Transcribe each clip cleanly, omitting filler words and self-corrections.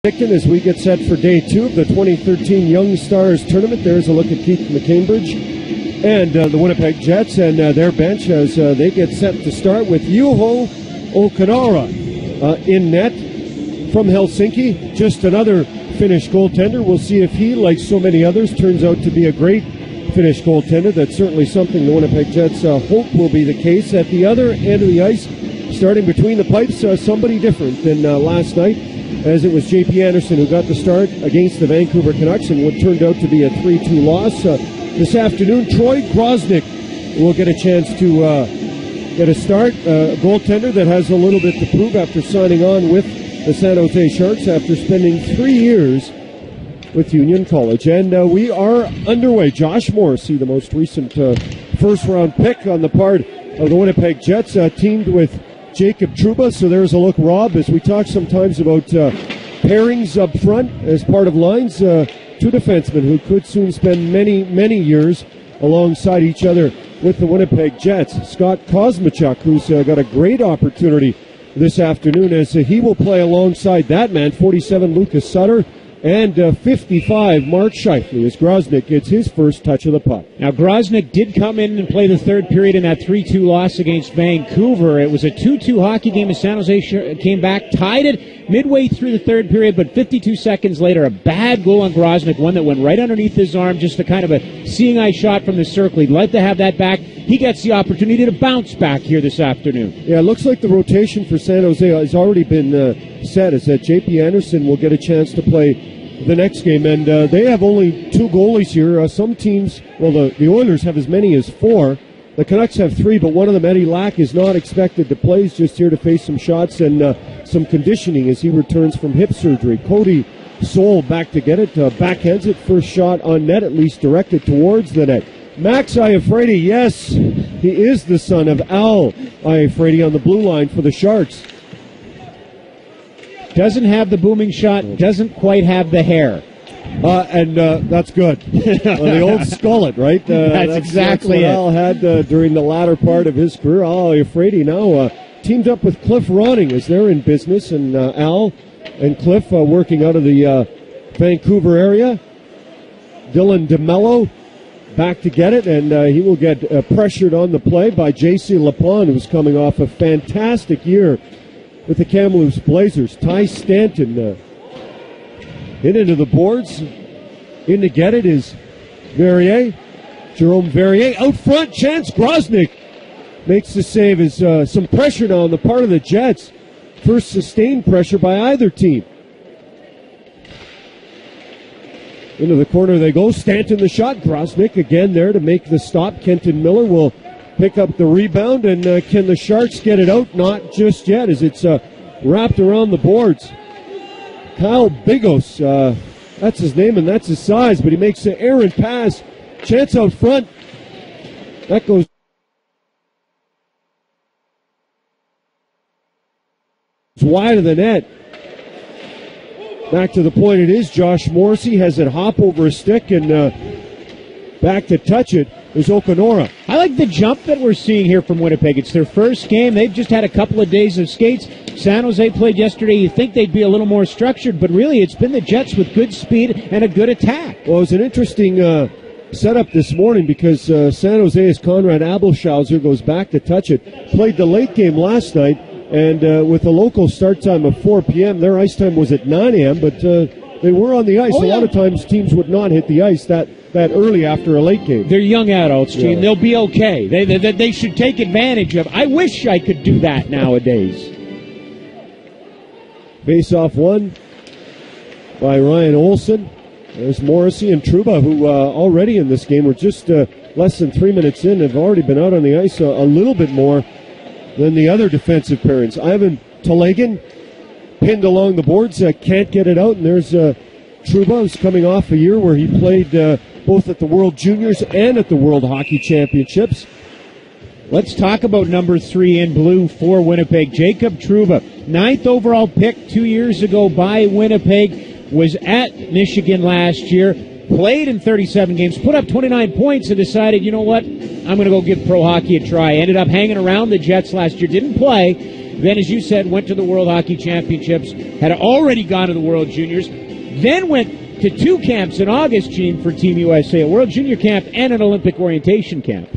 As we get set for day 2 of the 2013 Young Stars Tournament, there's a look at Keith McCambridge and the Winnipeg Jets and their bench as they get set to start with Juho Okanara in net from Helsinki. Just another Finnish goaltender. We'll see if he, like so many others, turns out to be a great Finnish goaltender. That's certainly something the Winnipeg Jets hope will be the case. At the other end of the ice, starting between the pipes, somebody different than last night, as it was J.P. Anderson who got the start against the Vancouver Canucks in what turned out to be a 3-2 loss. This afternoon, Troy Groznyk will get a chance to get a start. A goaltender that has a little bit to prove after signing on with the San Jose Sharks after spending 3 years with Union College. And we are underway. Josh Morrissey, the most recent first-round pick on the part of the Winnipeg Jets, teamed with Jacob Trouba. So there's a look, Rob, as we talk sometimes about pairings up front as part of lines, two defensemen who could soon spend many, many years alongside each other with the Winnipeg Jets. Scott Kosmachuk, who's got a great opportunity this afternoon as he will play alongside that man, 47 Lucas Sutter, and 55 Mark Scheifele as Groznyk gets his first touch of the puck. Now, Groznyk did come in and play the third period in that 3-2 loss against Vancouver. It was a 2-2 hockey game as San Jose came back, tied it midway through the third period, but 52 seconds later, a bad goal on Groznyk, one that went right underneath his arm, just a kind of a seeing-eye shot from the circle. He'd like to have that back. He gets the opportunity to bounce back here this afternoon. Yeah, it looks like the rotation for San Jose has already been set, is that J.P. Anderson will get a chance to play the next game, and they have only 2 goalies here. Some teams, well, the Oilers have as many as 4. The Canucks have 3, but one of them, Eddie Lack, is not expected to play. He's just here to face some shots and some conditioning as he returns from hip surgery. Cody Soul back to get it, backhands it, first shot on net, at least directed towards the net. Max Iafrate, yes, he is the son of Al Iafrate on the blue line for the Sharks. Doesn't have the booming shot, doesn't quite have the hair. And that's good. The old skullet, right? That's exactly what Al had during the latter part of his career. Al Iafrate now teamed up with Cliff Ronning as they're in business, and Al and Cliff working out of the Vancouver area. Dylan DeMello back to get it, and he will get pressured on the play by J.C. Lapon, who's coming off a fantastic year with the Kamloops Blazers. Ty Stanton hit into the boards. In to get it is Verrier. Jerome Verrier out front. Chance Groznyk makes the save. Is some pressure now on the part of the Jets. First sustained pressure by either team. Into the corner they go. Stanton the shot. Groznyk again there to make the stop. Kenton Miller will pick up the rebound, and can the Sharks get it out? Not just yet, as it's wrapped around the boards. Kyle Bigos, that's his name and that's his size, but he makes an errant pass. Chance out front. That goes wide of the net. Back to the point it is. Josh Morrissey has it hop over a stick, and back to touch it is Okanora. I like the jump that we're seeing here from Winnipeg. It's their first game. They've just had a couple of days of skates. San Jose played yesterday. You think they'd be a little more structured, but really it's been the Jets with good speed and a good attack. Well, it was an interesting setup this morning because San Jose's Conrad Abelschauser goes back to touch it. Played the late game last night, and with the local start time of 4 p.m., their ice time was at 9 a.m., but they were on the ice. A lot of times teams would not hit the ice that early after a late game. They're young adults, Gene. Yeah. They'll be okay. They should take advantage of. I wish I could do that nowadays. Face-off won by Ryan Olsen. There's Morrissey and Trouba, who already in this game were just less than 3 minutes in, have already been out on the ice a little bit more than the other defensive pairings. Ivan Telegan pinned along the boards, can't get it out, and there's Trouba, who's coming off a year where he played both at the World Juniors and at the World Hockey Championships. Let's talk about number 3 in blue for Winnipeg, Jacob Trouba. 9th overall pick 2 years ago by Winnipeg, was at Michigan last year, played in 37 games, put up 29 points, and decided, you know what, I'm going to go give pro hockey a try. Ended up hanging around the Jets last year, didn't play, Then, as you said, went to the World Hockey Championships, had already gone to the World Juniors, then went to 2 camps in August, Gene, for Team USA, a World Junior camp and an Olympic orientation camp.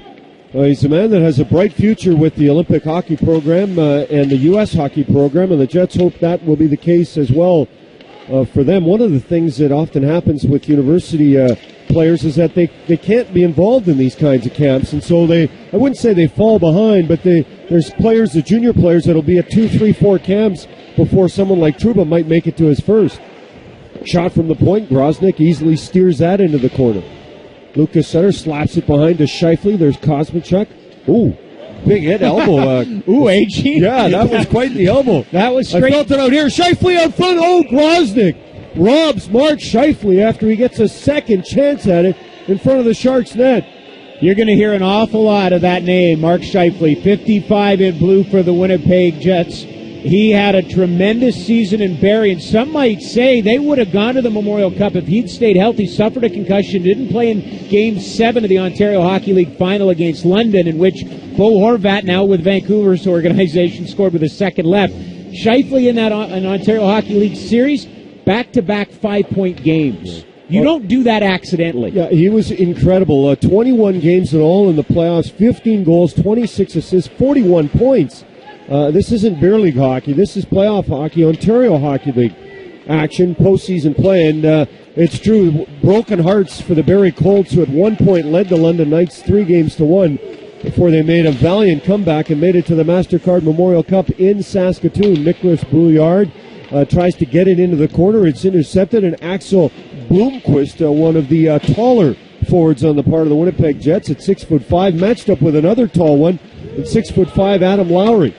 Well, he's a man that has a bright future with the Olympic hockey program and the U.S. hockey program, and the Jets hope that will be the case as well for them. One of the things that often happens with university players is that they can't be involved in these kinds of camps, and so I wouldn't say they fall behind, but there's players, the junior players, that'll be at 2, 3, 4 camps before someone like Trouba might make it to his first. Shot from the point, Groznik easily steers that into the corner. Lucas Sutter slaps it behind to Scheifele. There's Kosmachuk. Ooh, big hit elbow. Ooh, AG. Yeah, that was quite the elbow. That was straight. I felt it out here. Scheifele out front. Oh, Groznik robs Mark Scheifele after he gets a second chance at it in front of the Sharks' net. You're going to hear an awful lot of that name, Mark Scheifele, 55 in blue for the Winnipeg Jets. He had a tremendous season in Barrie, and some might say they would have gone to the Memorial Cup if he'd stayed healthy, suffered a concussion, didn't play in Game 7 of the Ontario Hockey League final against London, in which Bo Horvat, now with Vancouver's organization, scored with a second left. Scheifele in that Ontario Hockey League series, back-to-back 5-point games. You don't do that accidentally. Yeah, he was incredible. 21 games in all in the playoffs, 15 goals, 26 assists, 41 points. This isn't beer league hockey. This is playoff hockey, Ontario Hockey League action, postseason play. And it's true, broken hearts for the Barrie Colts, who at one point led the London Knights 3-1 before they made a valiant comeback and made it to the MasterCard Memorial Cup in Saskatoon. Nicholas Bouillard tries to get it into the corner. It's intercepted, and Axel Bloomquist, one of the taller forwards on the part of the Winnipeg Jets at 6'5", matched up with another tall one at 6'5", Adam Lowry.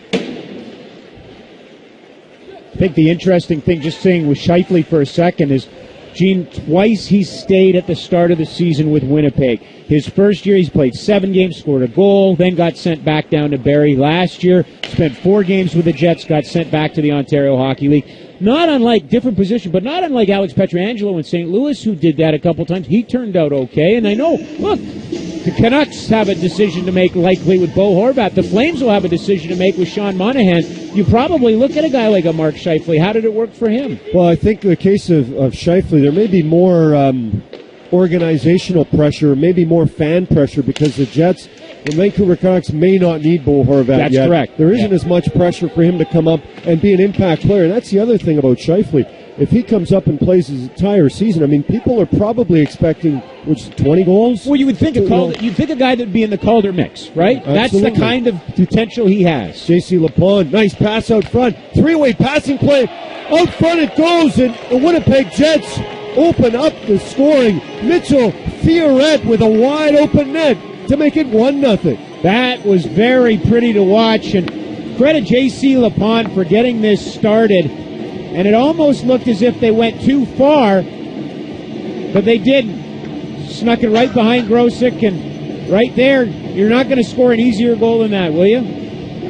I think the interesting thing, just saying with Scheifele for a second, is, Gene, twice he stayed at the start of the season with Winnipeg. His first year he's played 7 games, scored a goal, then got sent back down to Barrie. Last year, spent 4 games with the Jets, got sent back to the Ontario Hockey League. Not unlike, different position, but not unlike Alex Pietrangelo in St. Louis, who did that a couple times. He turned out okay, and I know, look, the Canucks have a decision to make likely with Bo Horvat. The Flames will have a decision to make with Sean Monahan. You probably look at a guy like a Mark Scheifele. How did it work for him? Well, I think in the case of Scheifele, there may be more organizational pressure, maybe more fan pressure, because the Jets, the Vancouver Canucks, may not need Bo Horvat That's yet. correct. There isn't as much pressure for him to come up and be an impact player. And that's the other thing about Scheifele. If he comes up and plays his entire season, I mean, people are probably expecting 20 goals. Well, you would think you'd think a guy that'd be in the Calder mix, right? Absolutely. That's the kind of potential he has. J.C. Lapond, nice pass out front. 3-way passing play. Out front it goes, and the Winnipeg Jets open up the scoring. Mitchell Fioret with a wide open net to make it 1-0. That was very pretty to watch, and credit J.C. Lapond for getting this started. And it almost looked as if they went too far, but they didn't. Snuck it right behind Grosick, and right there, you're not going to score an easier goal than that, will you?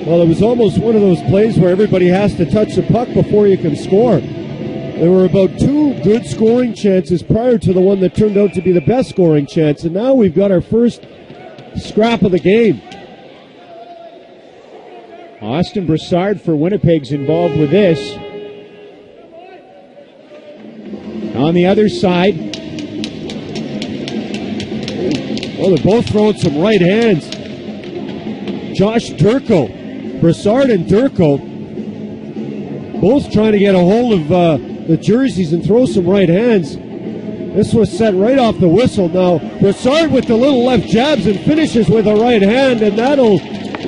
Well, it was almost one of those plays where everybody has to touch the puck before you can score. There were about 2 good scoring chances prior to the one that turned out to be the best scoring chance, and now we've got our first scrap of the game. Austin Broussard for Winnipeg's involved with this. On the other side, well, they're both throwing some right hands. Josh Durko, Broussard and Durko, both trying to get a hold of the jerseys and throw some right hands. This was set right off the whistle. Now, Broussard with the little left jabs and finishes with a right hand, and that'll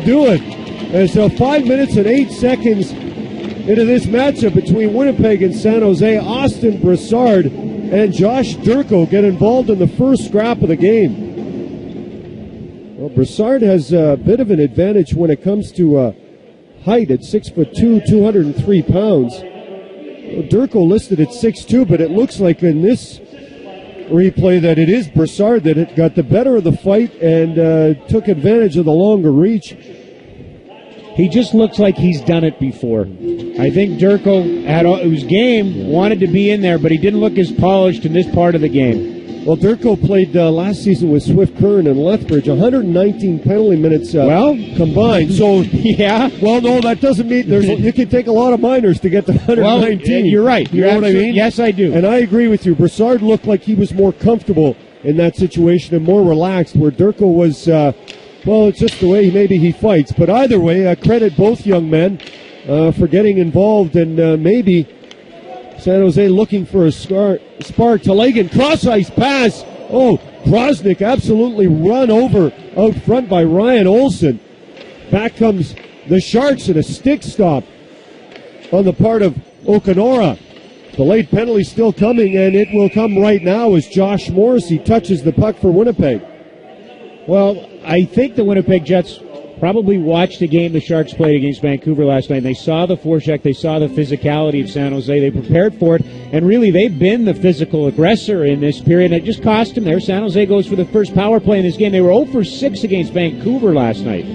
do it. And so 5 minutes and 8 seconds into this matchup between Winnipeg and San Jose, Austin Broussard and Josh Durko get involved in the first scrap of the game. Well, Broussard has a bit of an advantage when it comes to height at 6'2", 203 pounds. Well, Durko listed at 6'2", but it looks like in this replay that it is Broussard that had got the better of the fight and took advantage of the longer reach. He just looks like he's done it before. I think Durko had it was game, wanted to be in there, but he didn't look as polished in this part of the game. Well, Durko played last season with Swift Current and Lethbridge, 119 penalty minutes combined. So, yeah. Well, no, that doesn't mean you can take a lot of minors to get to 119. Well, you're right. You know what I mean? Yes, I do. And I agree with you. Broussard looked like he was more comfortable in that situation and more relaxed, where Durko was, it's just the way maybe he fights. But either way, credit both young men for getting involved, and maybe San Jose looking for a spark. Talagan, cross-ice pass. Oh, Krosnick absolutely run over out front by Ryan Olsen. Back comes the Sharks and a stick stop on the part of Okanora. The late penalty still coming, and it will come right now as Josh Morrissey touches the puck for Winnipeg. Well, I think the Winnipeg Jets probably watched the game the Sharks played against Vancouver last night. They saw the forecheck. They saw the physicality of San Jose. They prepared for it. And really, they've been the physical aggressor in this period. And it just cost them there. San Jose goes for the first power play in this game. They were 0 for 6 against Vancouver last night.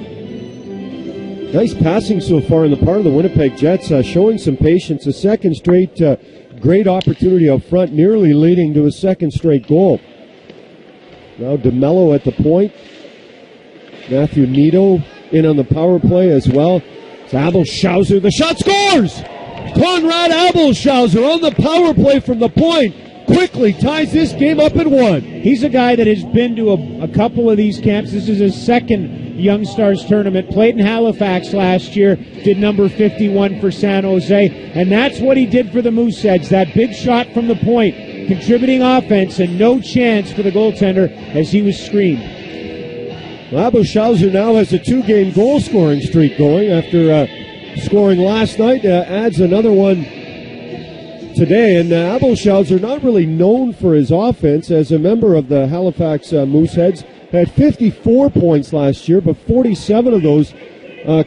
Nice passing so far on the part of the Winnipeg Jets, showing some patience. A second straight great opportunity up front, nearly leading to a second straight goal. Now DeMello at the point. Matthew Nito in on the power play as well. It's Abelschauser. The shot scores! Conrad Abelschauser on the power play from the point. Quickly ties this game up at 1. He's a guy that has been to a couple of these camps. This is his second Young Stars tournament. Played in Halifax last year. Did number 51 for San Jose. And that's what he did for the Mooseheads. That big shot from the point. Contributing offense and no chance for the goaltender as he was screened. Abelschauser now has a 2-game goal-scoring streak going after scoring last night. Adds another one today. And Abelschauser, not really known for his offense, as a member of the Halifax Mooseheads, had 54 points last year, but 47 of those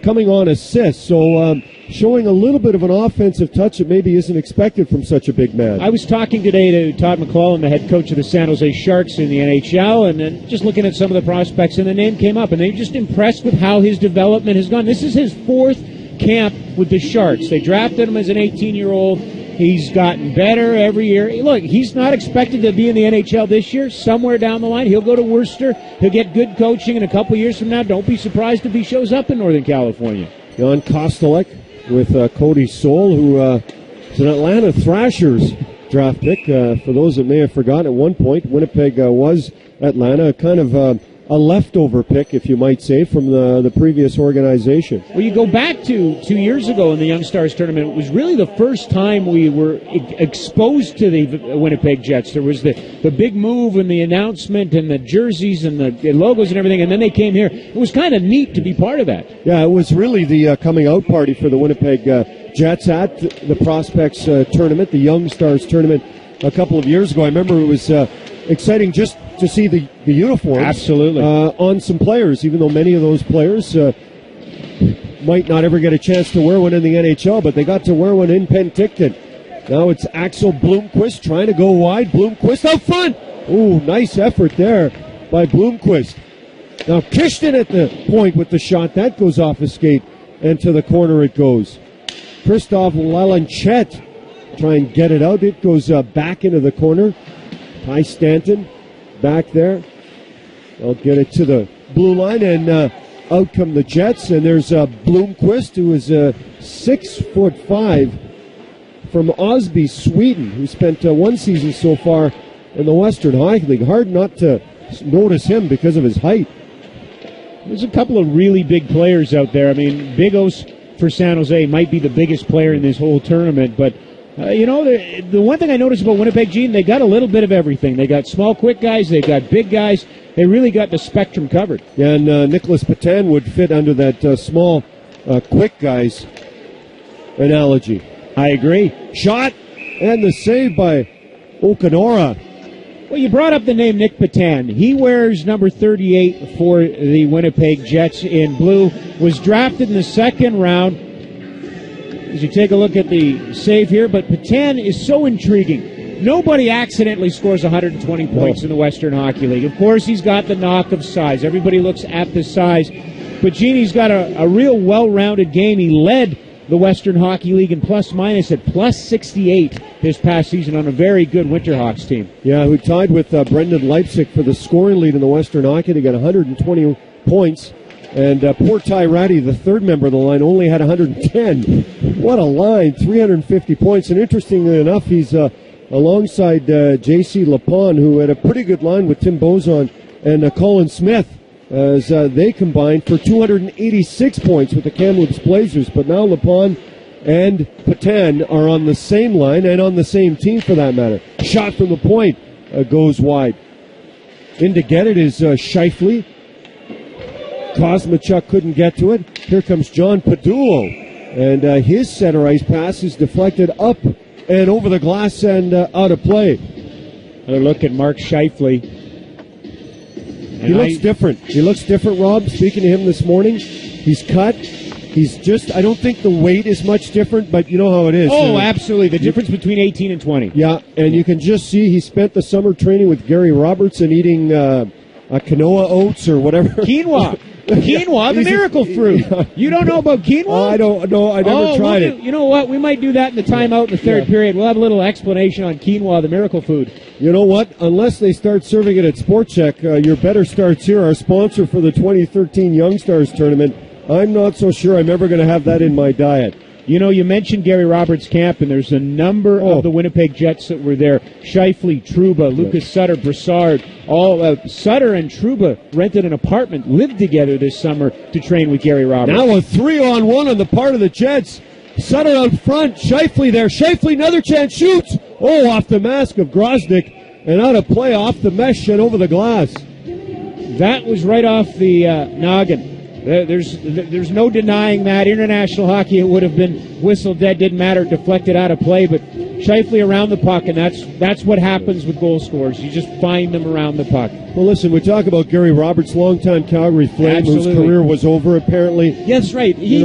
coming on assists. So showing a little bit of an offensive touch that maybe isn't expected from such a big man. I was talking today to Todd McClellan, the head coach of the San Jose Sharks in the NHL, and then just looking at some of the prospects, and the name came up, and they were just impressed with how his development has gone. This is his 4th camp with the Sharks. They drafted him as an 18-year-old. He's gotten better every year. Look, he's not expected to be in the NHL this year. Somewhere down the line, he'll go to Worcester. He'll get good coaching, and a couple years from now, don't be surprised if he shows up in Northern California. Jan Kostelek with Cody Soul, who is an Atlanta Thrashers draft pick. For those that may have forgotten, at one point, Winnipeg was Atlanta, kind of a leftover pick, if you might say, from the previous organization. Well, you go back to 2 years ago in the Young Stars tournament. It was really the first time we were exposed to the Winnipeg Jets. There was the big move and the announcement and the jerseys and the logos and everything, and then they came here. It was kind of neat to be part of that. Yeah, it was really the coming out party for the Winnipeg Jets at the Prospects tournament, the Young Stars tournament a couple of years ago. I remember it was exciting just to see the uniforms. Absolutely. On some players, even though many of those players might not ever get a chance to wear one in the NHL, but they got to wear one in Penticton. Now it's Axel Bloomquist trying to go wide. Bloomquist out front. Ooh, nice effort there by Bloomquist. Now Kishton at the point with the shot. That goes off his skate, and to the corner it goes. Christoph Lalanchet try and get it out. It goes back into the corner. Ty Stanton back there. They'll get it to the blue line, and out come the Jets. And there's Bloomquist, who is 6'5" from Osby, Sweden, who spent one season so far in the Western Hockey League. Hard not to notice him because of his height. There's a couple of really big players out there. I mean, Bigos for San Jose might be the biggest player in this whole tournament, but the one thing I noticed about Winnipeg, Gene, they got a little bit of everything. They got small, quick guys. They got big guys. They really got the spectrum covered. Yeah, and Nicholas Patan would fit under that small, quick guys analogy. I agree. Shot and the save by Okanora. Well, you brought up the name Nick Patan. He wears number 38 for the Winnipeg Jets in blue. Was drafted in the second round. As you take a look at the save here, but Patan is so intriguing. Nobody accidentally scores 120 points in the Western Hockey League. Of course, he's got the knock of size. Everybody looks at the size. But Genie's got a real well-rounded game. He led the Western Hockey League in plus-minus at plus 68 this past season on a very good Winterhawks team. Yeah, who tied with Brendan Leipzig for the scoring lead in the Western Hockey. They got 120 points. And poor Ty Ratty, the third member of the line, only had 110. What a line, 350 points. And interestingly enough, he's alongside J.C. Lapon, who had a pretty good line with Tim Bozon and Colin Smith, as they combined for 286 points with the Kamloops Blazers. But now Lapon and Patan are on the same line and on the same team for that matter. Shot from the point goes wide. In to get it is Scheifele. Kosmachuk couldn't get to it. Here comes John Padulo. And his center ice pass is deflected up and over the glass and out of play. Another look at Mark Scheifele. He looks different. He looks different, Rob. Speaking to him this morning, he's cut. He's just, I don't think the weight is much different, but you know how it is. Oh, absolutely. The difference between 18 and 20. Yeah, and you can just see he spent the summer training with Gary Robertson eating quinoa oats or whatever. Quinoa. Quinoa, the miracle fruit. You don't know about quinoa? I don't know. I never tried it. You know what? We might do that in the timeout in the third period. We'll have a little explanation on quinoa, the miracle food. You know what? Unless they start serving it at Sport Check, your better starts here. Our sponsor for the 2013 Young Stars Tournament. I'm not so sure I'm ever going to have that in my diet. You know, you mentioned Gary Roberts' camp, and there's a number of the Winnipeg Jets that were there. Scheifele, Trouba, Lucas Sutter, Brassard. Sutter and Trouba rented an apartment, lived together this summer to train with Gary Roberts. Now a 3-on-1 on the part of the Jets. Sutter out front, Scheifele there. Scheifele, another chance, shoots. Oh, off the mask of Grosnick, and out of play, off the mesh and over the glass. That was right off the noggin. There's no denying that. International hockey, it would have been whistled dead, didn't matter, deflected out of play, but Scheifele around the puck, and that's what happens with goal scorers. You just find them around the puck. Well, listen, we talk about Gary Roberts, longtime Calgary Flame, whose career was over, apparently. Yeah, that's right. He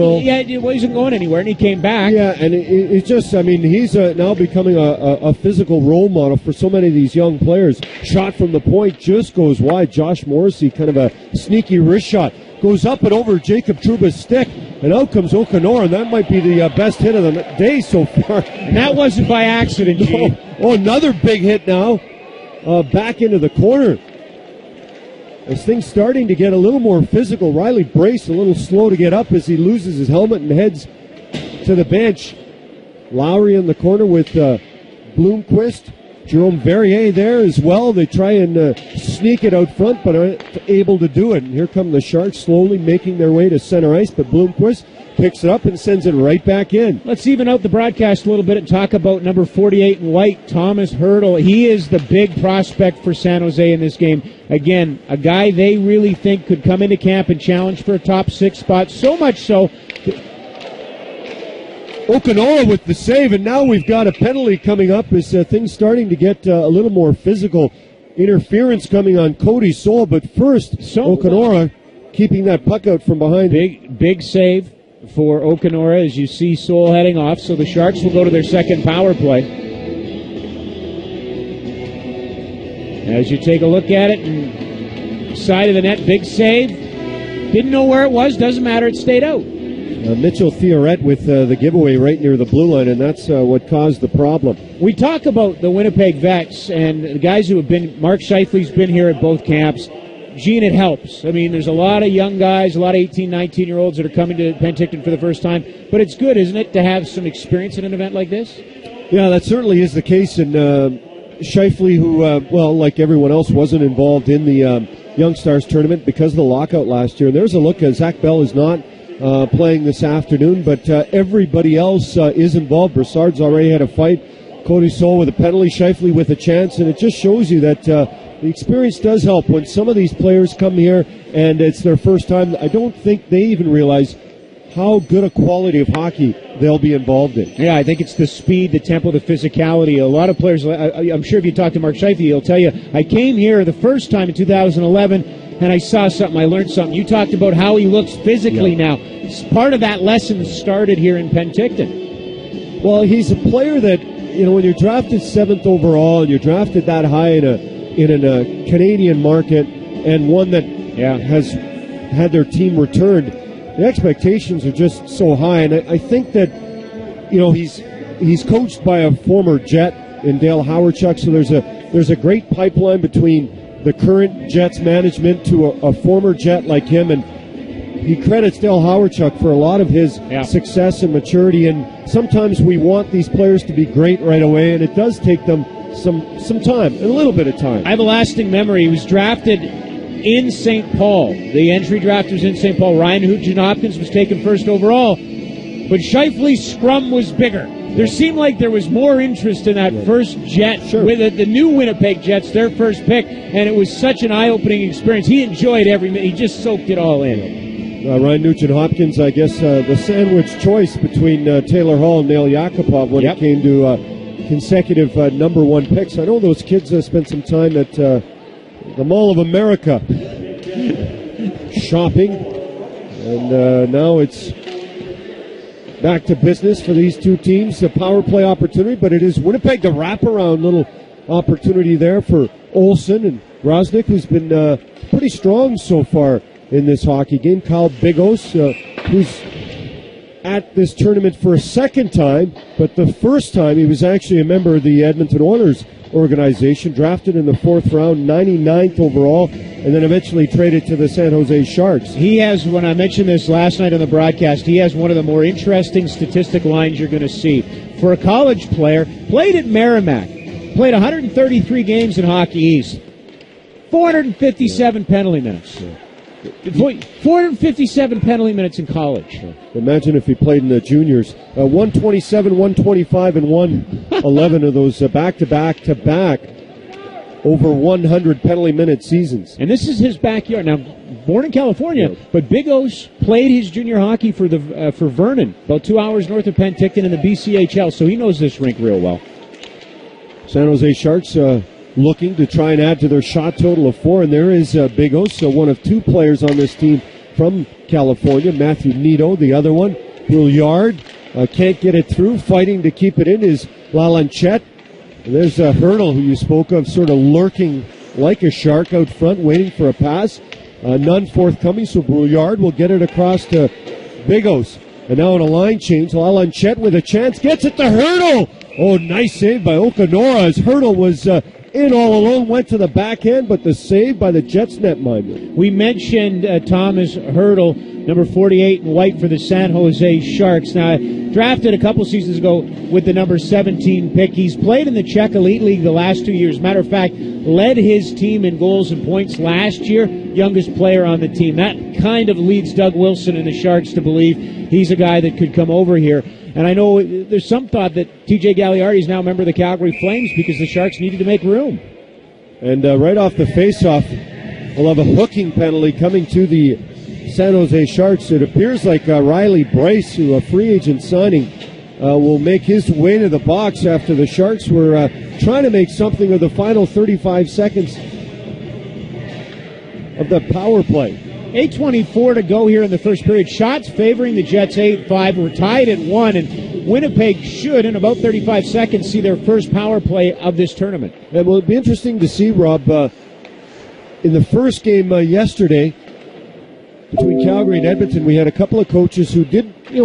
wasn't going anywhere, and he came back. Yeah, and it's just, I mean, he's now becoming a physical role model for so many of these young players. Shot from the point just goes wide. Josh Morrissey, kind of a sneaky wrist shot. Goes up and over Jacob Trouba's stick, and out comes Okanora, and that might be the best hit of the day so far. And that wasn't by accident, Gene. Oh, another big hit now. Back into the corner. This thing's starting to get a little more physical. Riley Brace a little slow to get up as he loses his helmet and heads to the bench. Lowry in the corner with Bloomquist. Jerome Verrier there as well. They try and sneak it out front, but aren't able to do it. And here come the Sharks slowly making their way to center ice, but Bloomquist picks it up and sends it right back in. Let's even out the broadcast a little bit and talk about number 48 in white, Thomas Hertl. He is the big prospect for San Jose in this game. Again, a guy they really think could come into camp and challenge for a top 6 spot, so much so. Okanora with the save, and now we've got a penalty coming up as things starting to get a little more physical. Interference coming on Cody Soul, but first, Okanora keeping that puck out from behind. Big save for Okanora as you see Soul heading off, so the Sharks will go to their second power play. As you take a look at it, and side of the net, big save. Didn't know where it was, doesn't matter, it stayed out. Mitchell Theoret with the giveaway right near the blue line, and that's what caused the problem. We talk about the Winnipeg vets and the guys who have been, Mark Scheifele's been here at both camps. Gene, it helps. I mean, there's a lot of young guys, a lot of 18, 19-year-olds that are coming to Penticton for the first time, but it's good, isn't it, to have some experience in an event like this? Yeah, that certainly is the case, and Scheifele, who, like everyone else, wasn't involved in the Young Stars tournament because of the lockout last year. And there's a look, Zach Bell is not playing this afternoon, but everybody else is involved. Brassard's already had a fight. Cody Soul with a penalty, Scheifele with a chance, and it just shows you that the experience does help. When some of these players come here and it's their first time, I don't think they even realize how good a quality of hockey they'll be involved in. Yeah, I think it's the speed, the tempo, the physicality. A lot of players, I'm sure if you talk to Mark Scheifele, he'll tell you, I came here the first time in 2011, and I saw something, I learned something. You talked about how he looks physically now. Part of that lesson started here in Penticton. Well, he's a player that, when you're drafted 7th overall and you're drafted that high in a Canadian market and one that has had their team returned, the expectations are just so high, and I think that, you know, he's coached by a former Jet in Dale Hawerchuk, so there's a great pipeline between the current Jets management to a former Jet like him, and he credits Dale Hawerchuk for a lot of his success and maturity, and sometimes we want these players to be great right away, and it does take them some time, a little bit of time. I have a lasting memory. He was drafted in St. Paul. The entry draft was in St. Paul. Ryan Nugent-Hopkins was taken first overall, but Scheifele's scrum was bigger. There seemed like there was more interest in that first Jet with the new Winnipeg Jets, their first pick, and it was such an eye-opening experience. He enjoyed every minute. He just soaked it all in. Ryan Nugent-Hopkins, I guess, the sandwich choice between Taylor Hall and Nail Yakupov when it came to consecutive number one picks. I know those kids spent some time at the Mall of America shopping, and now it's back to business for these two teams. A power play opportunity, but it is Winnipeg, the wraparound little opportunity there for Olsen and Grosnick, who's been pretty strong so far in this hockey game. Kyle Bigos, who's at this tournament for a second time, but the first time he was actually a member of the Edmonton Oilers organization, drafted in the fourth round, 99th overall, and then eventually traded to the San Jose Sharks. He has, when I mentioned this last night on the broadcast, he has one of the more interesting statistic lines you're going to see. For a college player, played at Merrimack, played 133 games in Hockey East, 457 penalty minutes. 457 penalty minutes in college. Imagine if he played in the juniors. 127, 125, and 111 of those back-to-back over 100 penalty minute seasons. And this is his backyard. Now, born in California, but Big O's played his junior hockey for Vernon, about 2 hours north of Penticton in the BCHL, so he knows this rink real well. San Jose Sharks looking to try and add to their shot total of 4, and there is Big O, so one of two players on this team from California. Matthew Nito, the other one. Brouillard can't get it through. Fighting to keep it in is Lalanchette. And there's Hurdle, who you spoke of, sort of lurking like a shark out front, waiting for a pass. None forthcoming, so Brouillard will get it across to Big O's. And now on a line change, Lalanchette with a chance, gets it to Hurdle. Oh, nice save by Okanora as Hurdle was in all alone, went to the backhand, but the save by the Jets netminder. We mentioned Thomas Hurdle, number 48 in white for the San Jose Sharks. Now, drafted a couple seasons ago with the number 17 pick. He's played in the Czech Elite League the last 2 years. Matter of fact, led his team in goals and points last year, youngest player on the team. That kind of leads Doug Wilson and the Sharks to believe he's a guy that could come over here. And I know there's some thought that T.J. Gagliardi is now a member of the Calgary Flames because the Sharks needed to make room. And right off the face-off, we'll have a hooking penalty coming to the San Jose Sharks. It appears like Riley Bryce, who a free agent signing, will make his way to the box after the Sharks were trying to make something of the final 35 seconds of the power play. 8:24 to go here in the first period. Shots favoring the Jets 8-5. We're tied at 1, and Winnipeg should, in about 35 seconds, see their first power play of this tournament. And will it be interesting to see, Rob, in the first game yesterday between Calgary and Edmonton, we had a couple of coaches who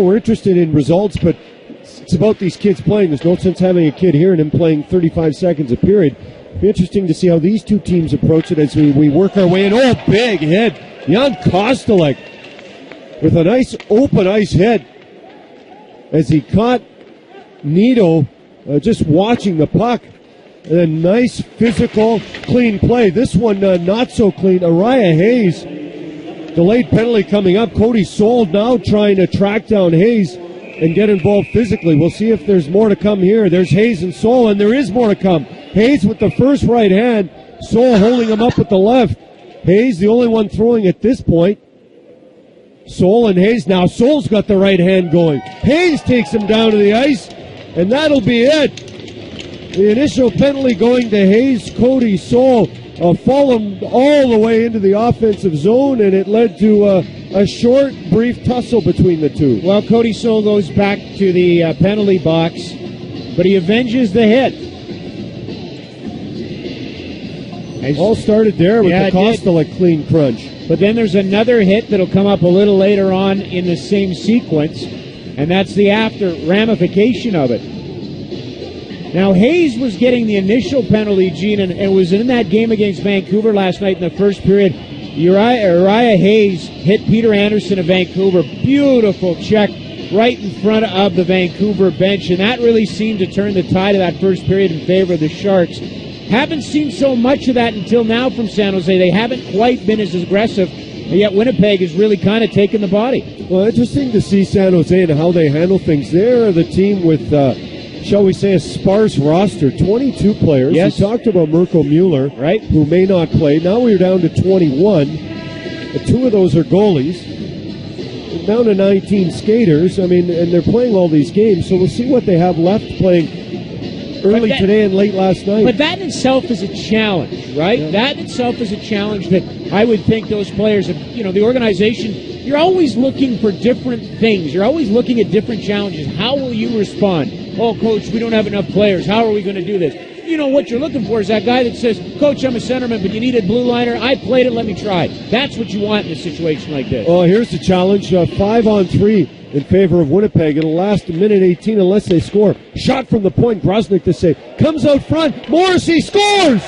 were interested in results, but it's about these kids playing. There's no sense having a kid here and him playing 35 seconds a period. It'll be interesting to see how these two teams approach it as we work our way in. Oh, big hit. Jan Kostelek with a nice open ice hit as he caught Nito just watching the puck. And a nice physical, clean play. This one not so clean. Araya Hayes, delayed penalty coming up. Cody Sold now trying to track down Hayes and get involved physically. We'll see if there's more to come here. There's Hayes and Soul, and there is more to come. Hayes with the first right hand. Soul holding him up with the left. Hayes, the only one throwing at this point. Soul and Hayes. Now Soul's got the right hand going. Hayes takes him down to the ice, and that'll be it. The initial penalty going to Hayes. Cody Soul followed all the way into the offensive zone, and it led to a short, brief tussle between the two. Well, Cody Soul goes back to the penalty box, but he avenges the hit. All started there with the Kostelek clean crunch. But then there's another hit that'll come up a little later on in the same sequence, and that's the after ramification of it. Now, Hayes was getting the initial penalty, Gene, and was in that game against Vancouver last night in the first period. Uriah Hayes hit Peter Anderson of Vancouver. Beautiful check right in front of the Vancouver bench, and that really seemed to turn the tide of that first period in favor of the Sharks. Haven't seen so much of that until now from San Jose. They haven't quite been as aggressive, and yet Winnipeg has really kind of taken the body. Well, interesting to see San Jose and how they handle things. They're the team with, shall we say, a sparse roster, 22 players. Yes. We talked about Mirko Mueller, right, who may not play. Now we're down to 21. Two of those are goalies. We're down to 19 skaters. I mean, and they're playing all these games, so we'll see what they have left playing early today and late last night. But that in itself is a challenge, right? Yeah. That in itself is a challenge that I would think those players, the organization, you're always looking for different things. You're always looking at different challenges. How will you respond? Oh, Coach, we don't have enough players. How are we going to do this? You know, what you're looking for is that guy that says, Coach, I'm a centerman, but you need a blue liner. I played it. Let me try. That's what you want in a situation like this. Well, here's the challenge. 5-on-3 in favor of Winnipeg. It'll last a minute 18 unless they score. Shot from the point. Grosnick to save. Comes out front. Morrissey scores!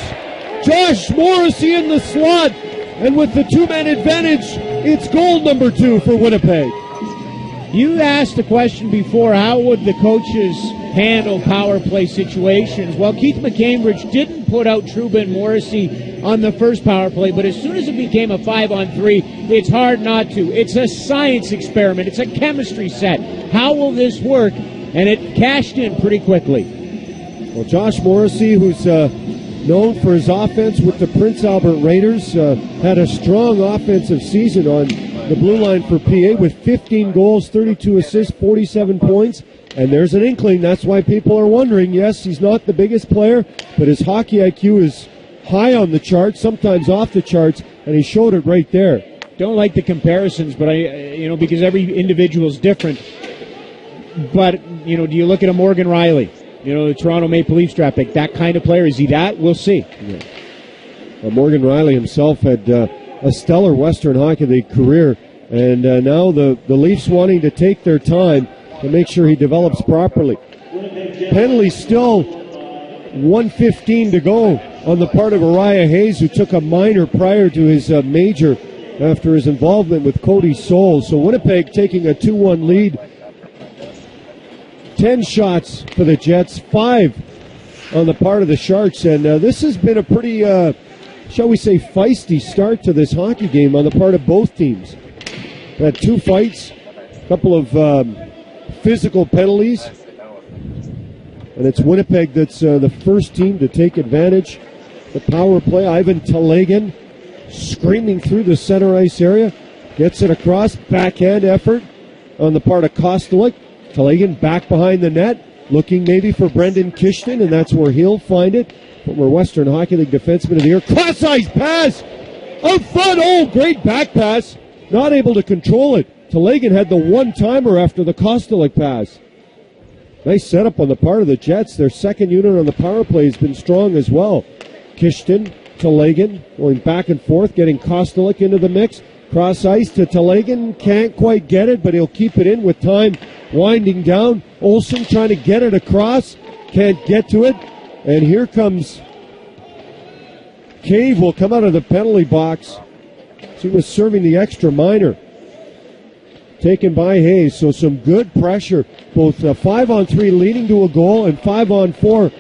Josh Morrissey in the slot. And with the two-man advantage, it's goal number 2 for Winnipeg. You asked the question before, how would the coaches handle power play situations? Well, Keith McCambridge didn't put out Trouba and Morrissey on the first power play, but as soon as it became a 5-on-3, it's hard not to. It's a science experiment. It's a chemistry set. How will this work? And it cashed in pretty quickly. Well, Josh Morrissey, who's known for his offense with the Prince Albert Raiders, had a strong offensive season on the blue line for PA with 15 goals, 32 assists, 47 points. And there's an inkling. That's why people are wondering. Yes, he's not the biggest player, but his hockey IQ is high on the charts, sometimes off the charts, and he showed it right there. Don't like the comparisons, but because every individual is different. But, do you look at a Morgan Riley? The Toronto Maple Leafs draft pick, that kind of player. Is he that? We'll see. Yeah. Well, Morgan Riley himself had a stellar Western Hockey League career, and now the Leafs wanting to take their time to make sure he develops properly. Penalty still 1:15 to go on the part of Uriah Hayes, who took a minor prior to his major after his involvement with Cody Souls. So Winnipeg taking a 2-1 lead. 10 shots for the Jets, 5 on the part of the Sharks, and this has been a pretty, shall we say, feisty start to this hockey game on the part of both teams. Had 2 fights, a couple of physical penalties, and it's Winnipeg that's the first team to take advantage. The power play, Ivan Telegan screaming through the center ice area, gets it across, backhand effort on the part of Kostelik. Telegan back behind the net, looking maybe for Brendan Kishton, and that's where he'll find it. Former Western Hockey League Defenseman of the Year. Cross-ice pass! Out front! Oh, great back pass. Not able to control it. Telegan had the one-timer after the Kostelik pass. Nice setup on the part of the Jets. Their second unit on the power play has been strong as well. Kishton, Telegan, going back and forth, getting Kostelik into the mix. Cross ice to Telegan, can't quite get it, but he'll keep it in with time winding down. Olsen trying to get it across, can't get to it. And here comes Cave, will come out of the penalty box. He was serving the extra minor. Taken by Hayes, so some good pressure. Both 5-on-3 leading to a goal and 5-on-4.